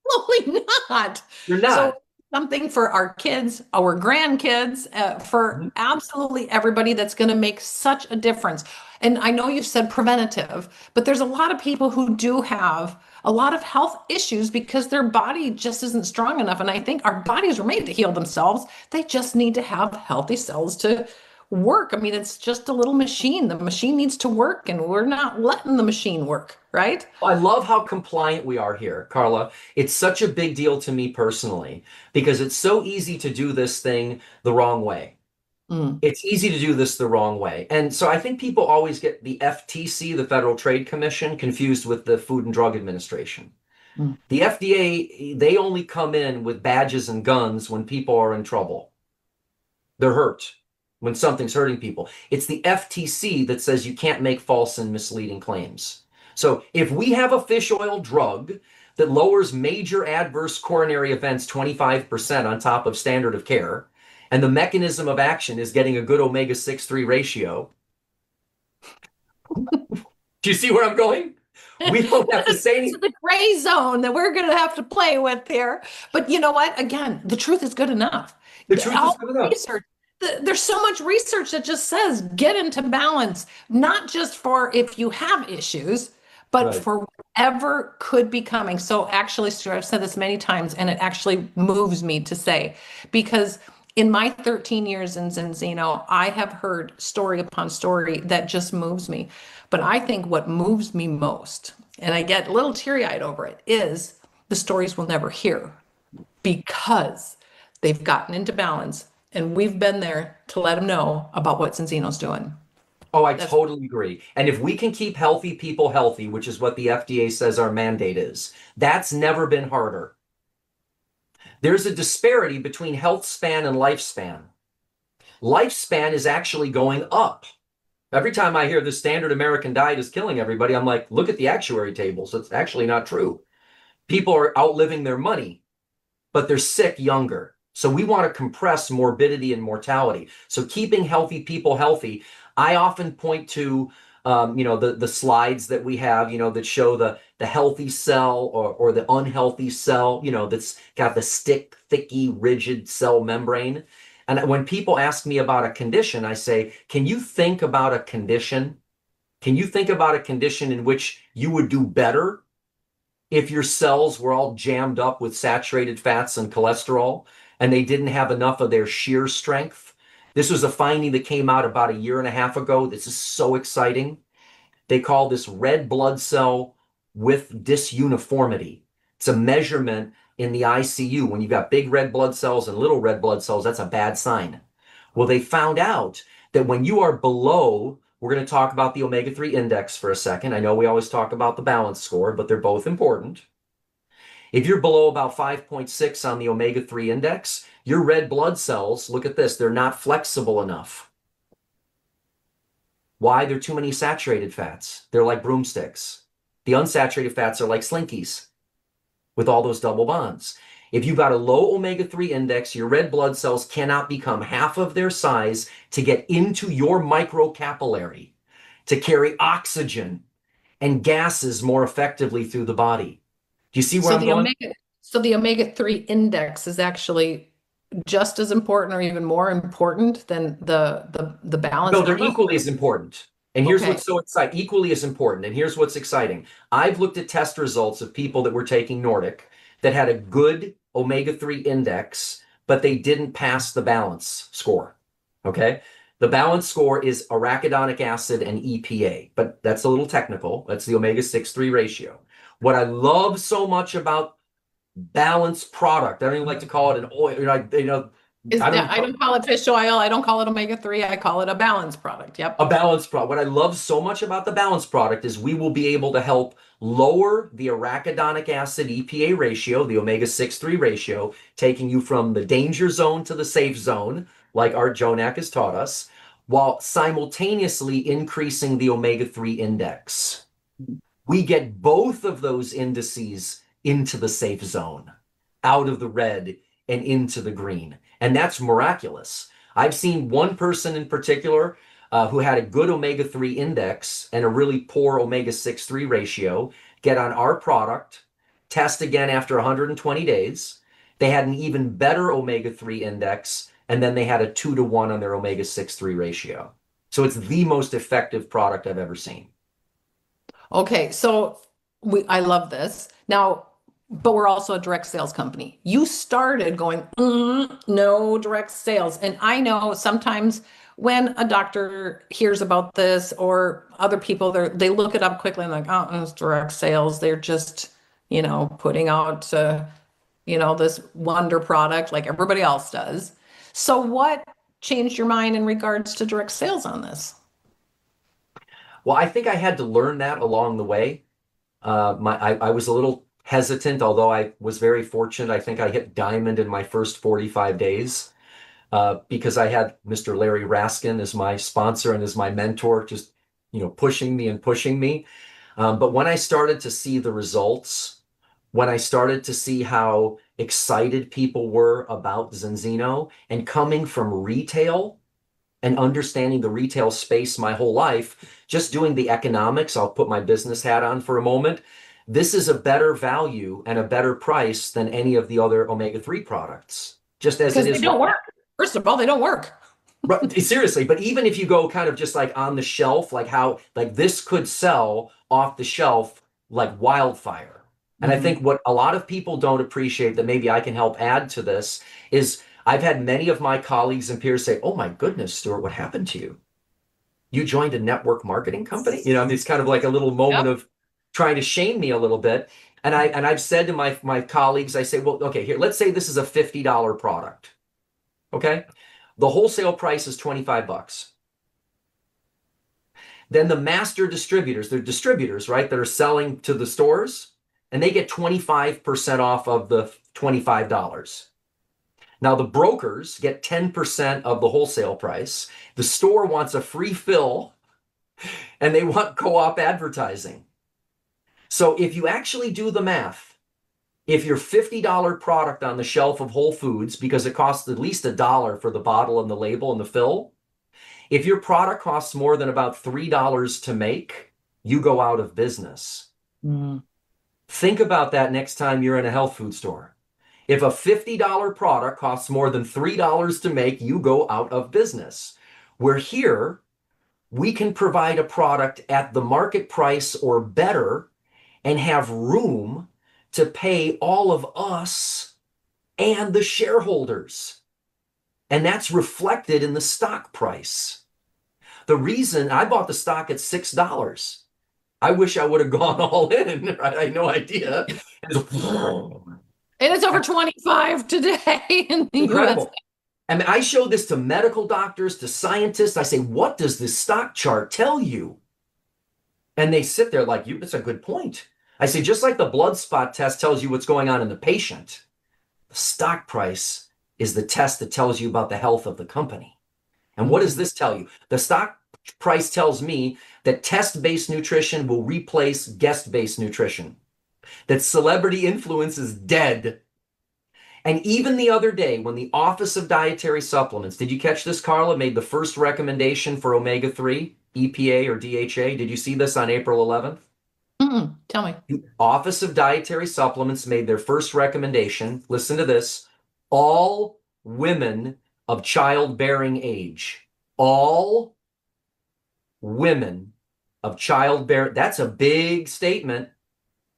Absolutely not. you're not. So something for our kids, our grandkids, for absolutely everybody that's going to make such a difference. And I know you've said preventative, but there's a lot of people who do have a lot of health issues because their body just isn't strong enough. And I think our bodies were made to heal themselves. They just need to have healthy cells to work. I mean, it's just a little machine. The machine needs to work, and we're not letting the machine work, right? I love how compliant we are here, Carla. It's such a big deal to me personally because it's so easy to do this thing the wrong way. It's easy to do this the wrong way. And so I think people always get the FTC, the Federal Trade Commission, confused with the Food and Drug Administration. The FDA, they only come in with badges and guns when people are in trouble. They're hurt, when something's hurting people. It's the FTC that says you can't make false and misleading claims. So if we have a fish oil drug that lowers major adverse coronary events 25% on top of standard of care, and the mechanism of action is getting a good omega-6-3 ratio. Do you see where I'm going? We don't have to say anything. It's the gray zone that we're going to have to play with here. But you know what? Again, the truth is good enough. The truth is good enough. Research, there's so much research that just says get into balance, not just for if you have issues, but for whatever could be coming. So actually, Stuart, I've said this many times, and it actually moves me to say, because in my 13 years in Zinzino, I have heard story upon story that just moves me. But I think what moves me most, and I get a little teary-eyed over it, is the stories we'll never hear because they've gotten into balance, and we've been there to let them know about what Zinzino's doing. Oh, I totally agree. And if we can keep healthy people healthy, which is what the FDA says our mandate is, that's never been harder. There's a disparity between health span and lifespan. Lifespan is actually going up. Every time I hear the standard American diet is killing everybody, I'm like, look at the actuary tables. It's actually not true. People are outliving their money, but they're sick younger. So we want to compress morbidity and mortality. So keeping healthy people healthy, I often point to the slides that we have, that show the healthy cell or the unhealthy cell, that's got the thicky, rigid cell membrane. And when people ask me about a condition, I say, can you think about a condition? Can you think about a condition in which you would do better if your cells were all jammed up with saturated fats and cholesterol and they didn't have enough of their shear strength? This was a finding that came out about 1.5 years ago. This is so exciting. They call this red blood cell with disuniformity. It's a measurement in the ICU. When you've got big red blood cells and little red blood cells, that's a bad sign. Well, they found out that when you are below, we're going to talk about the omega-3 index for a second. I know we always talk about the balance score, but they're both important. If you're below about 5.6 on the omega-3 index, your red blood cells, look at this, they're not flexible enough. Why? There are too many saturated fats. They're like broomsticks. The unsaturated fats are like slinkies with all those double bonds. If you've got a low omega-3 index, your red blood cells cannot become half of their size to get into your microcapillary, to carry oxygen and gases more effectively through the body. Do you see where I'm going? So the omega-3 index is actually just as important or even more important than the balance? No, they're equally as important. And here's what's so exciting. Equally as important. And here's what's exciting. I've looked at test results of people that were taking Nordic that had a good omega-3 index, but they didn't pass the balance score. Okay? The balance score is arachidonic acid and EPA, but that's a little technical. That's the omega-6-3 ratio. What I love so much about balanced product, I don't even like to call it an oil, I don't call it fish oil. I don't call it omega-3. I call it a balanced product. Yep. A balanced product. What I love so much about the balanced product is we will be able to help lower the arachidonic acid EPA ratio, the omega-6-3 ratio, taking you from the danger zone to the safe zone, like Art Jonak has taught us, while simultaneously increasing the omega-3 index. We get both of those indices into the safe zone. out of the red and into the green. And that's miraculous. I've seen one person in particular who had a good omega-3 index and a really poor omega-6-3 ratio get on our product, test again after 120 days. They had an even better omega-3 index, and then they had a 2-to-1 on their omega-6-3 ratio. So it's the most effective product I've ever seen. Okay, so I love this. Now, but we're also a direct sales company. You started going, no direct sales. And I know sometimes when a doctor hears about this or other people, they look it up quickly and like, oh, it's direct sales. They're just, putting out, this wonder product like everybody else does. So what changed your mind in regards to direct sales on this? Well, I think I had to learn that along the way. I was a little hesitant, although I was very fortunate. I think I hit diamond in my first 45 days because I had Mr. Larry Raskin as my sponsor and as my mentor, just, pushing me and pushing me. But when I started to see the results, when I started to see how excited people were about Zinzino and coming from retail and understanding the retail space my whole life, just doing the economics, I'll put my business hat on for a moment. This is a better value and a better price than any of the other omega-3 products, just as it is. They don't work. First of all, they don't work. Right, seriously, but even if you go kind of just like on the shelf, like how like this could sell off the shelf like wildfire. And I think what a lot of people don't appreciate that maybe I can help add to this is I've had many of my colleagues and peers say, oh my goodness, Stuart, what happened to you? You joined a network marketing company? It's kind of like a little moment of trying to shame me a little bit. And I've said to my colleagues, I say, well, okay, here, let's say this is a $50 product. Okay. The wholesale price is $25. Then the master distributors, they're distributors, right, that are selling to the stores, and they get 25% off of the $25. Now the brokers get 10% of the wholesale price. The store wants a free fill, and they want co-op advertising. So if you actually do the math, if your $50 product on the shelf of Whole Foods, because it costs at least $1 for the bottle and the label and the fill, if your product costs more than about $3 to make, you go out of business. Think about that next time you're in a health food store. If a $50 product costs more than $3 to make, you go out of business. We're here, we can provide a product at the market price or better and have room to pay all of us and the shareholders. And that's reflected in the stock price. The reason I bought the stock at $6, I wish I would have gone all in, right? I had no idea. And it's over 25 today in the Incredible. US. I mean, I show this to medical doctors, to scientists. I say, what does this stock chart tell you? And they sit there like, that's a good point. I say, just like the blood spot test tells you what's going on in the patient, the stock price is the test that tells you about the health of the company. And what does this tell you? The stock price tells me that test-based nutrition will replace guest-based nutrition, that celebrity influence is dead. And even the other day, when the Office of Dietary Supplements, did you catch this, Carla, made the first recommendation for omega-3, EPA or DHA? Did you see this on April 11th? Tell me. The Office of Dietary Supplements made their first recommendation. Listen to this. All women of childbearing age, all women of childbearing, that's a big statement,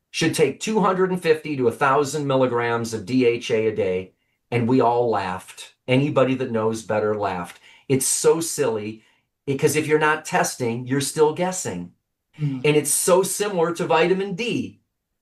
should take 250 to 1,000 milligrams of DHA a day. And we all laughed. Anybody that knows better laughed. It's so silly because if you're not testing, you're still guessing. And it's so similar to vitamin D.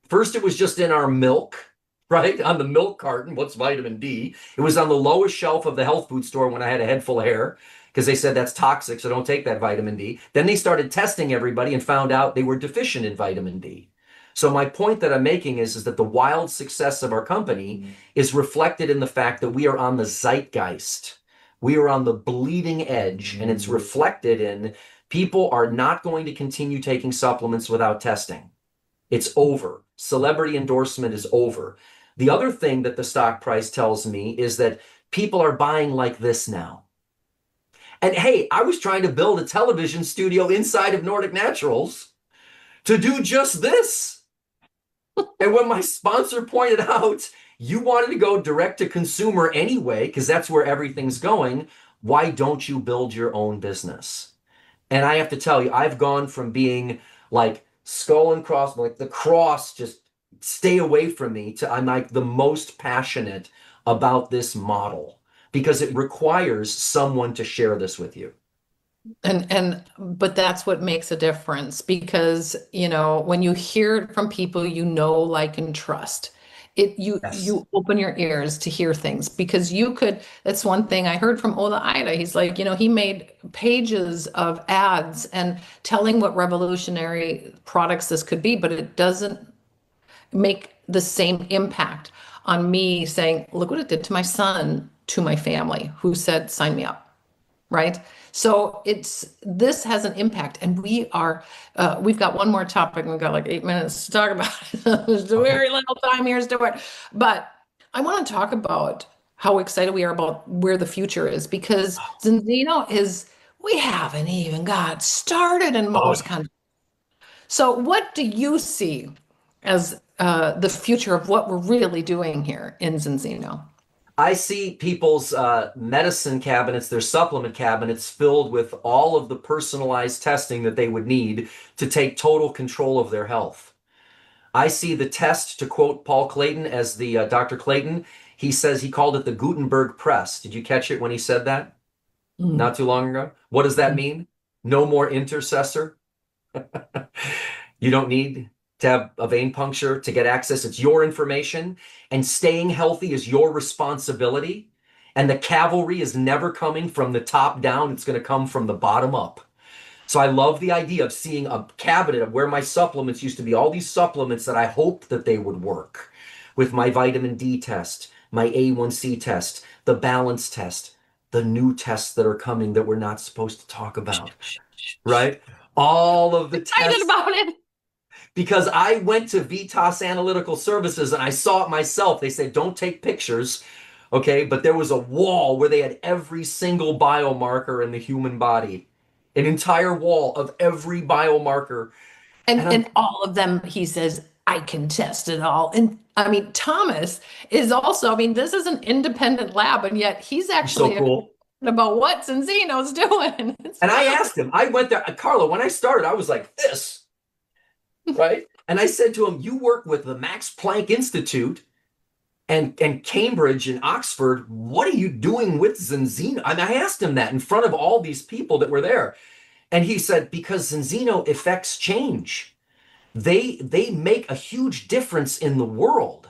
First, it was just in our milk, right? On the milk carton, what's vitamin D? It was on the lowest shelf of the health food store when I had a head full of hair because they said that's toxic, so don't take that vitamin D. Then they started testing everybody and found out they were deficient in vitamin D. So my point that I'm making is that the wild success of our company is reflected in the fact that we are on the zeitgeist. We are on the bleeding edge, and it's reflected in people are not going to continue taking supplements without testing. It's over. Celebrity endorsement is over. The other thing that the stock price tells me is that people are buying like this now. And hey, I was trying to build a television studio inside of Nordic Naturals to do just this. And when my sponsor pointed out, you wanted to go direct to consumer anyway, because that's where everything's going, why don't you build your own business? And I have to tell you, I've gone from being like skull and cross, like the cross, just stay away from me, to I'm like the most passionate about this model because it requires someone to share this with you. But that's what makes a difference, because when you hear it from people like and trust, Yes. you open your ears to hear things, because that's one thing I heard from Ola Ida. He's like, he made pages of ads and telling what revolutionary products this could be, but it doesn't make the same impact on me saying, look what it did to my son, to my family, who said, sign me up. Right. So this has an impact, and we've got one more topic, and we've got like 8 minutes to talk about it. There's very little time here, Stuart, but I want to talk about how excited we are about where the future is, because Zinzino we haven't even got started in most countries. So what do you see as the future of what we're really doing here in Zinzino? I see people's medicine cabinets, their supplement cabinets, filled with all of the personalized testing that they would need to take total control of their health. I see the test, to quote Paul Clayton, as the Dr. Clayton, he says he called it the Gutenberg press. Did you catch it when he said that not too long ago? What does that mean? No more intercessor. You don't need to have a vein puncture to get access. It's your information, and staying healthy is your responsibility. And the cavalry is never coming from the top down. It's going to come from the bottom up. So I love the idea of seeing a cabinet of where my supplements used to be, all these supplements that I hoped that they would work, with my vitamin D test, my A1C test, the balance test, the new tests that are coming that we're not supposed to talk about, right? All of the tests. Excited about it. Because I went to Vitas Analytical Services and I saw it myself. They said, don't take pictures, okay? But there was a wall where they had every single biomarker in the human body, an entire wall of every biomarker. And all of them, he says, I can test it all. And I mean, Thomas is also, this is an independent lab, and yet he's actually so cool about what Zinzino's doing. And I asked him, I went there, Carla, when I started, I was like this. Right? And I said to him, you work with the Max Planck Institute and Cambridge and Oxford. What are you doing with Zinzino? And I asked him that in front of all these people that were there. And he said, because Zinzino affects change. They make a huge difference in the world.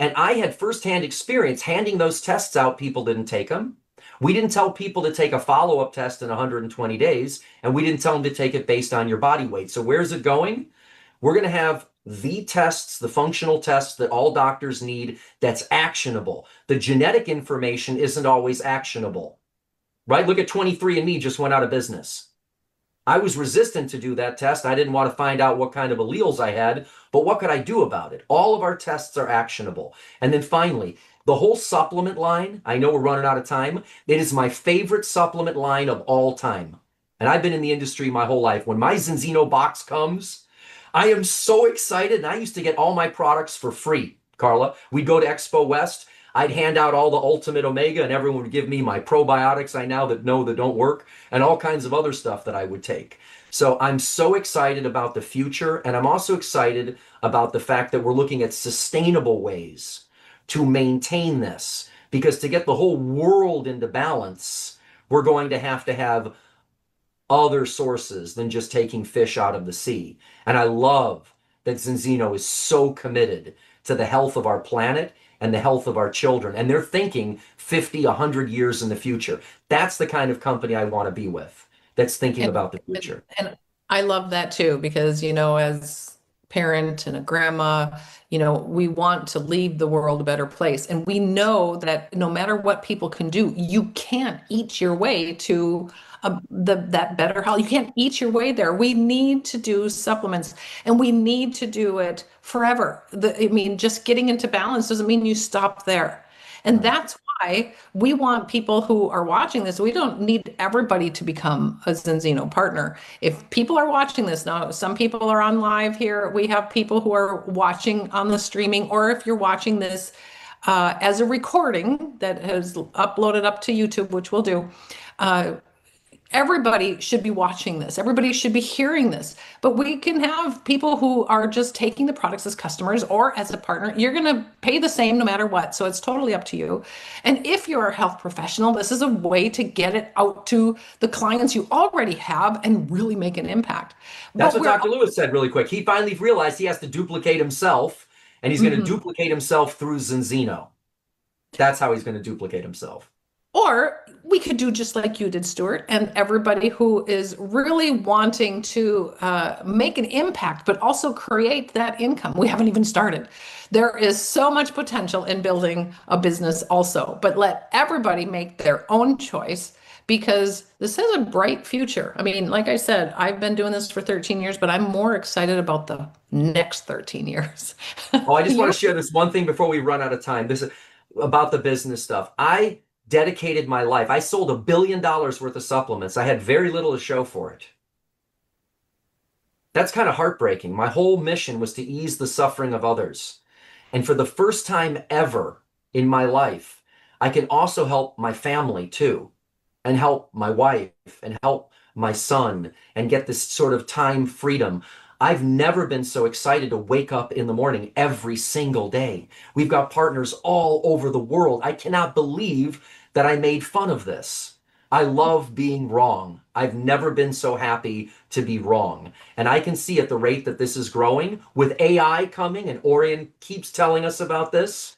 And I had firsthand experience handing those tests out. People didn't take them. We didn't tell people to take a follow-up test in 120 days. And we didn't tell them to take it based on your body weight. So where's it going? We're going to have the tests, the functional tests that all doctors need, that's actionable. The genetic information isn't always actionable, right? Look at 23andMe, just went out of business. I was resistant to do that test. I didn't want to find out what kind of alleles I had, but what could I do about it? All of our tests are actionable. And then finally, the whole supplement line, I know we're running out of time. It is my favorite supplement line of all time. And I've been in the industry my whole life. When my Zinzino box comes, I am so excited. And I used to get all my products for free, Carla. We'd go to Expo West. I'd hand out all the Ultimate Omega, and everyone would give me my probiotics I now that know that don't work, and all kinds of other stuff that I would take. So I'm so excited about the future. And I'm also excited about the fact that we're looking at sustainable ways to maintain this, because to get the whole world into balance, we're going to have other sources than just taking fish out of the sea. And I love that Zinzino is so committed to the health of our planet and the health of our children. And they're thinking 50, 100 years in the future. That's the kind of company I want to be with, that's thinking about the future. And I love that too, because, as parent and a grandma, you know, we want to leave the world a better place. And we know that no matter what people can do, you can't eat your way to that better health. You can't eat your way there. We need to do supplements, and we need to do it forever. I mean, just getting into balance doesn't mean you stop there. And that's why we want people who are watching this. We don't need everybody to become a Zinzino partner. If people are watching this now, some people are on live here. We have people who are watching on the streaming, or if you're watching this as a recording that has uploaded up to YouTube, which we'll do, everybody should be watching this. Everybody should be hearing this. But we can have people who are just taking the products as customers or as a partner. You're going to pay the same no matter what. So it's totally up to you. And if you're a health professional, this is a way to get it out to the clients you already have and really make an impact. That's what Dr. Lewis said really quick. He finally realized he has to duplicate himself, and he's going to duplicate himself through Zinzino. That's how he's going to duplicate himself. Or we could do just like you did, Stuart, and everybody who is really wanting to make an impact, but also create that income. We haven't even started. There is so much potential in building a business also, but let everybody make their own choice, because this has a bright future. I mean, like I said, I've been doing this for 13 years, but I'm more excited about the next 13 years. Oh, I just want to share this one thing before we run out of time. This is about the business stuff. I dedicated my life. I sold $1 billion worth of supplements. I had very little to show for it. That's kind of heartbreaking. My whole mission was to ease the suffering of others. And for the first time ever in my life, I can also help my family too, and help my wife and help my son and get this sort of time freedom. I've never been so excited to wake up in the morning every single day. We've got partners all over the world. I cannot believe that I made fun of this. I love being wrong. I've never been so happy to be wrong. And I can see at the rate that this is growing, with AI coming, and Orion keeps telling us about this,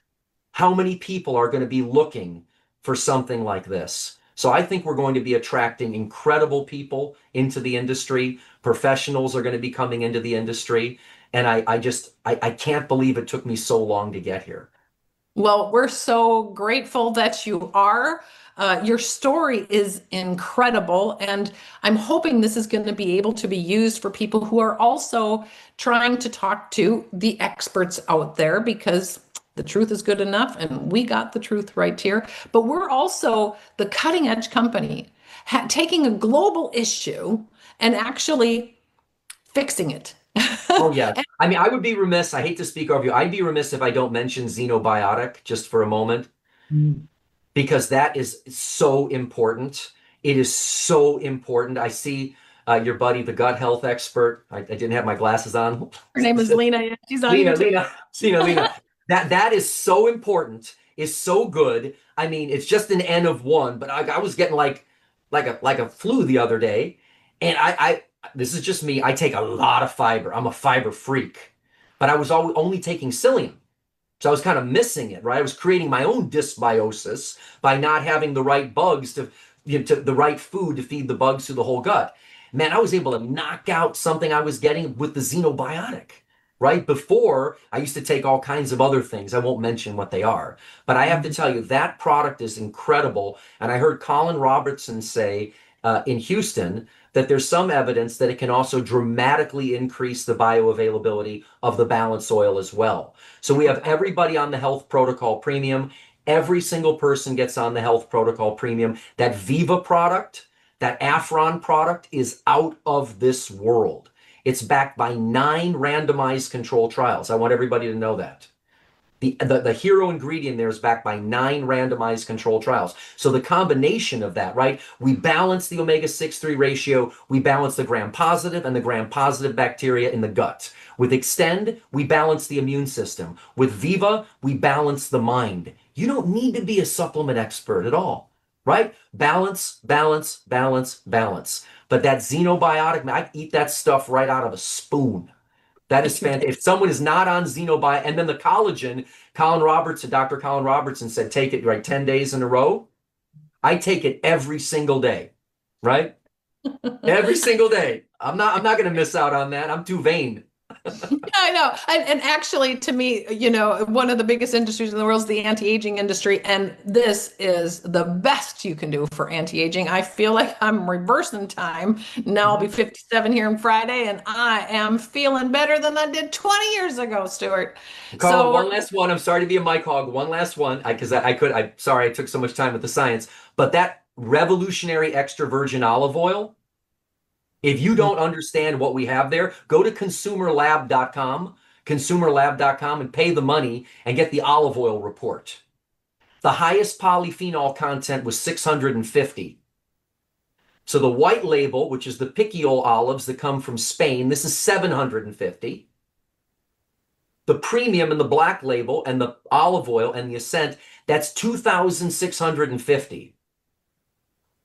how many people are going to be looking for something like this. So I think we're going to be attracting incredible people into the industry. Professionals are going to be coming into the industry. And I can't believe it took me so long to get here. Well, we're so grateful that you are. Your story is incredible. And I'm hoping this is going to be able to be used for people who are also trying to talk to the experts out there, because the truth is good enough, and we got the truth right here. But we're also the cutting edge company, taking a global issue and actually fixing it. Oh, yeah. I mean, I would be remiss. I hate to speak over you. I'd be remiss if I don't mention Xenobiotic just for a moment, because that is so important. It is so important. I see your buddy, the gut health expert. I didn't have my glasses on. Her name is Lena. She's on YouTube. Lena. That is so important, is so good. I mean, it's just an N of one, but I was getting like a flu the other day, and this is just me. I take a lot of fiber. I'm a fiber freak, but I was only taking psyllium. So I was kind of missing it, right? I was creating my own dysbiosis by not having the right bugs to the right food to feed the bugs through the whole gut. Man, I was able to knock out something I was getting with the Xenobiotic. Right before, I used to take all kinds of other things. I won't mention what they are, but I have to tell you, that product is incredible. And I heard Colin Robertson say in Houston that there's some evidence that it can also dramatically increase the bioavailability of the balanced oil as well. So we have everybody on the Health Protocol Premium. Every single person gets on the Health Protocol Premium. That Viva product, that Afron product is out of this world. It's backed by 9 randomized control trials. I want everybody to know that. The hero ingredient there is backed by 9 randomized control trials. So the combination of that, right? We balance the omega-6-3 ratio. We balance the gram-positive and the gram-positive bacteria in the gut. With Extend, we balance the immune system. With Viva, we balance the mind. You don't need to be a supplement expert at all, right? Balance, balance, balance, balance. But that Xenobiotic, I eat that stuff right out of a spoon. That is fantastic. If someone is not on Xenobiotic, and then the collagen, Dr. Colin Robertson said, take it right 10 days in a row. I take it every single day, right? Every single day. I'm not going to miss out on that. I'm too vain. I know. And actually, to me, you know, one of the biggest industries in the world is the anti-aging industry. And this is the best you can do for anti-aging. I feel like I'm reversing time. Now I'll be 57 here on Friday, and I am feeling better than I did 20 years ago, Stuart. Carla, So one last one. I'm sorry to be a mic hog. One last one, because I'm sorry I took so much time with the science, but that revolutionary extra virgin olive oil, if you don't understand what we have there, go to consumerlab.com, and pay the money and get the olive oil report. The highest polyphenol content was 650. So the white label, which is the piquiol olives that come from Spain, this is 750. The premium and the black label and the olive oil and the Ascent, that's 2,650.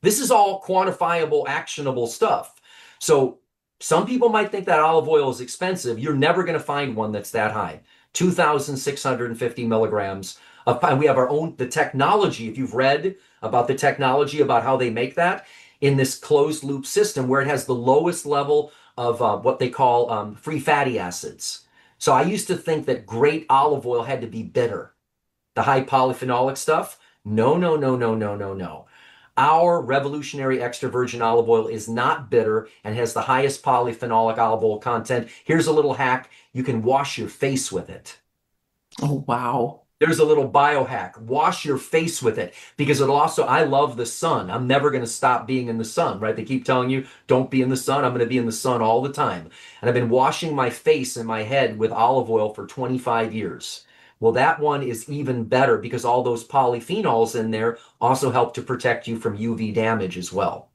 This is all quantifiable, actionable stuff. So some people might think that olive oil is expensive. You're never going to find one that's that high. 2,650 milligrams of, and we have our own, the technology. If you've read about the technology, about how they make that in this closed loop system where it has the lowest level of what they call free fatty acids. So I used to think that great olive oil had to be bitter. The high polyphenolic stuff. No, no, no, no, no, no, no. Our revolutionary extra virgin olive oil is not bitter and has the highest polyphenolic olive oil content. Here's a little hack. You can wash your face with it. oh, wow. There's a little biohack. Wash your face with it because it'll also, I love the sun. I'm never going to stop being in the sun, right? They keep telling you, don't be in the sun. I'm going to be in the sun all the time. And I've been washing my face and my head with olive oil for 25 years. Well, that one is even better because all those polyphenols in there also help to protect you from UV damage as well.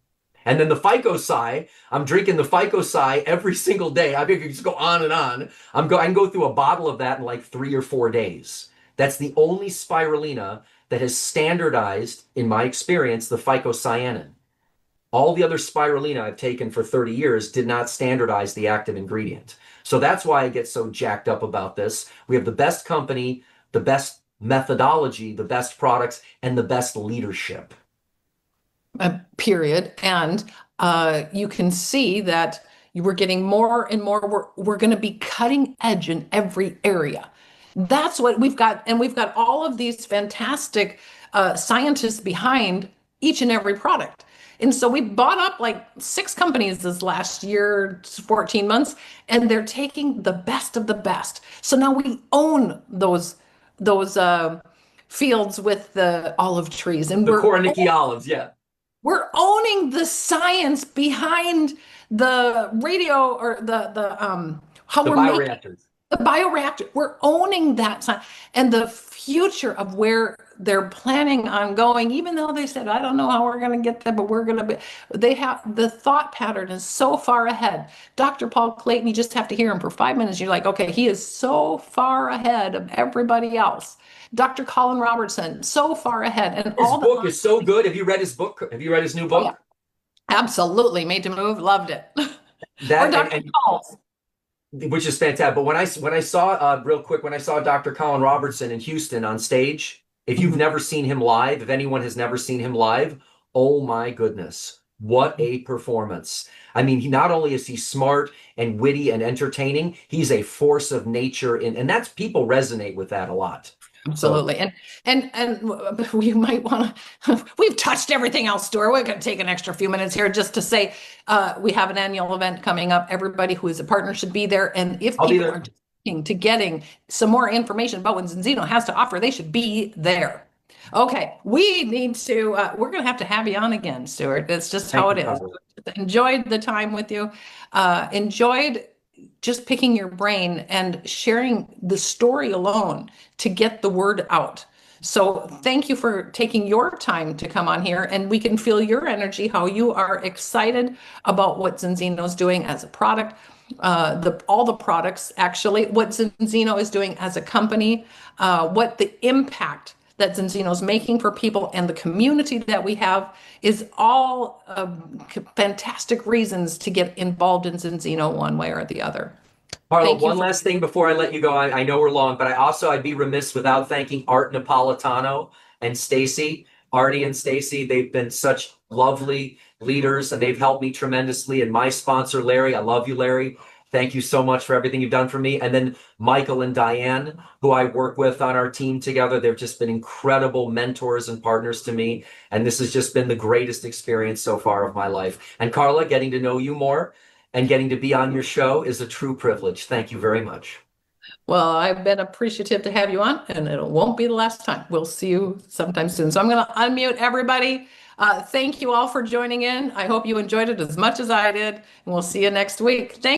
And then the phycosci, I'm drinking the phycosci every single day. I think you just go on and on. I can go through a bottle of that in like 3 or 4 days. That's the only spirulina that has standardized, in my experience, the phycocyanin. All the other spirulina I've taken for 30 years did not standardize the active ingredient. So that's why I get so jacked up about this. We have the best company, the best methodology, the best products, and the best leadership. Period. And you can see that we're getting more and more. We're going to be cutting edge in every area. That's what we've got. And we've got all of these fantastic scientists behind each and every product. And so we bought up like 6 companies this last year, 14 months, and they're taking the best of the best. So now we own those fields with the olive trees, and the Koroniki olives, yeah. We're owning the science behind the radio or how the we're bioreactors. making the bioreactor. We're owning that science and the future of where they're planning on going, even though they said, I don't know how we're going to get there, but we're going to be, they have, the thought pattern is so far ahead. Dr. Paul Clayton, you just have to hear him for 5 minutes. You're like, okay, he is so far ahead of everybody else. Dr. Colin Robertson, so far ahead. And his book is so good. Have you read his book? Have you read his new book? Yeah. Absolutely. Made to Move. Loved it. That, or Dr. Paul's. Which is fantastic. But when I saw real quick, when I saw Dr. Colin Robertson in Houston on stage, if you've never seen him live, if anyone has never seen him live, oh my goodness, what a performance. I mean, not only is he smart and witty and entertaining, he's a force of nature, and that's, people resonate with that a lot. Absolutely. So, and we might want to, we've touched everything else, Stuart. We're going to take an extra few minutes here just to say we have an annual event coming up. Everybody who is a partner should be there. And if people are looking to getting some more information about what Zinzino has to offer, they should be there. Okay, we need to, we're going to have you on again, Stuart. That's just how it is. Enjoyed the time with you. Enjoyed just picking your brain and sharing the story alone to get the word out. So thank you for taking your time to come on here, and we can feel your energy, how you are excited about what Zinzino is doing as a product, all the products, actually, what Zinzino is doing as a company, what the impact that Zinzino is making for people and the community that we have is all fantastic reasons to get involved in Zinzino one way or the other. Carla, one last thing before I let you go. I know we're long, but I'd be remiss without thanking Art Napolitano and Stacy. Artie and Stacy, they've been such lovely leaders, and they've helped me tremendously. And my sponsor, Larry, I love you, Larry. Thank you so much for everything you've done for me. And then Michael and Diane, who I work with on our team together, they've just been incredible mentors and partners to me. And this has just been the greatest experience so far of my life. And Carla, getting to know you more and getting to be on your show is a true privilege. Thank you very much. Well, I've been appreciative to have you on, and it won't be the last time. We'll see you sometime soon. So I'm going to unmute everybody. Thank you all for joining in. I hope you enjoyed it as much as I did, and we'll see you next week. Thank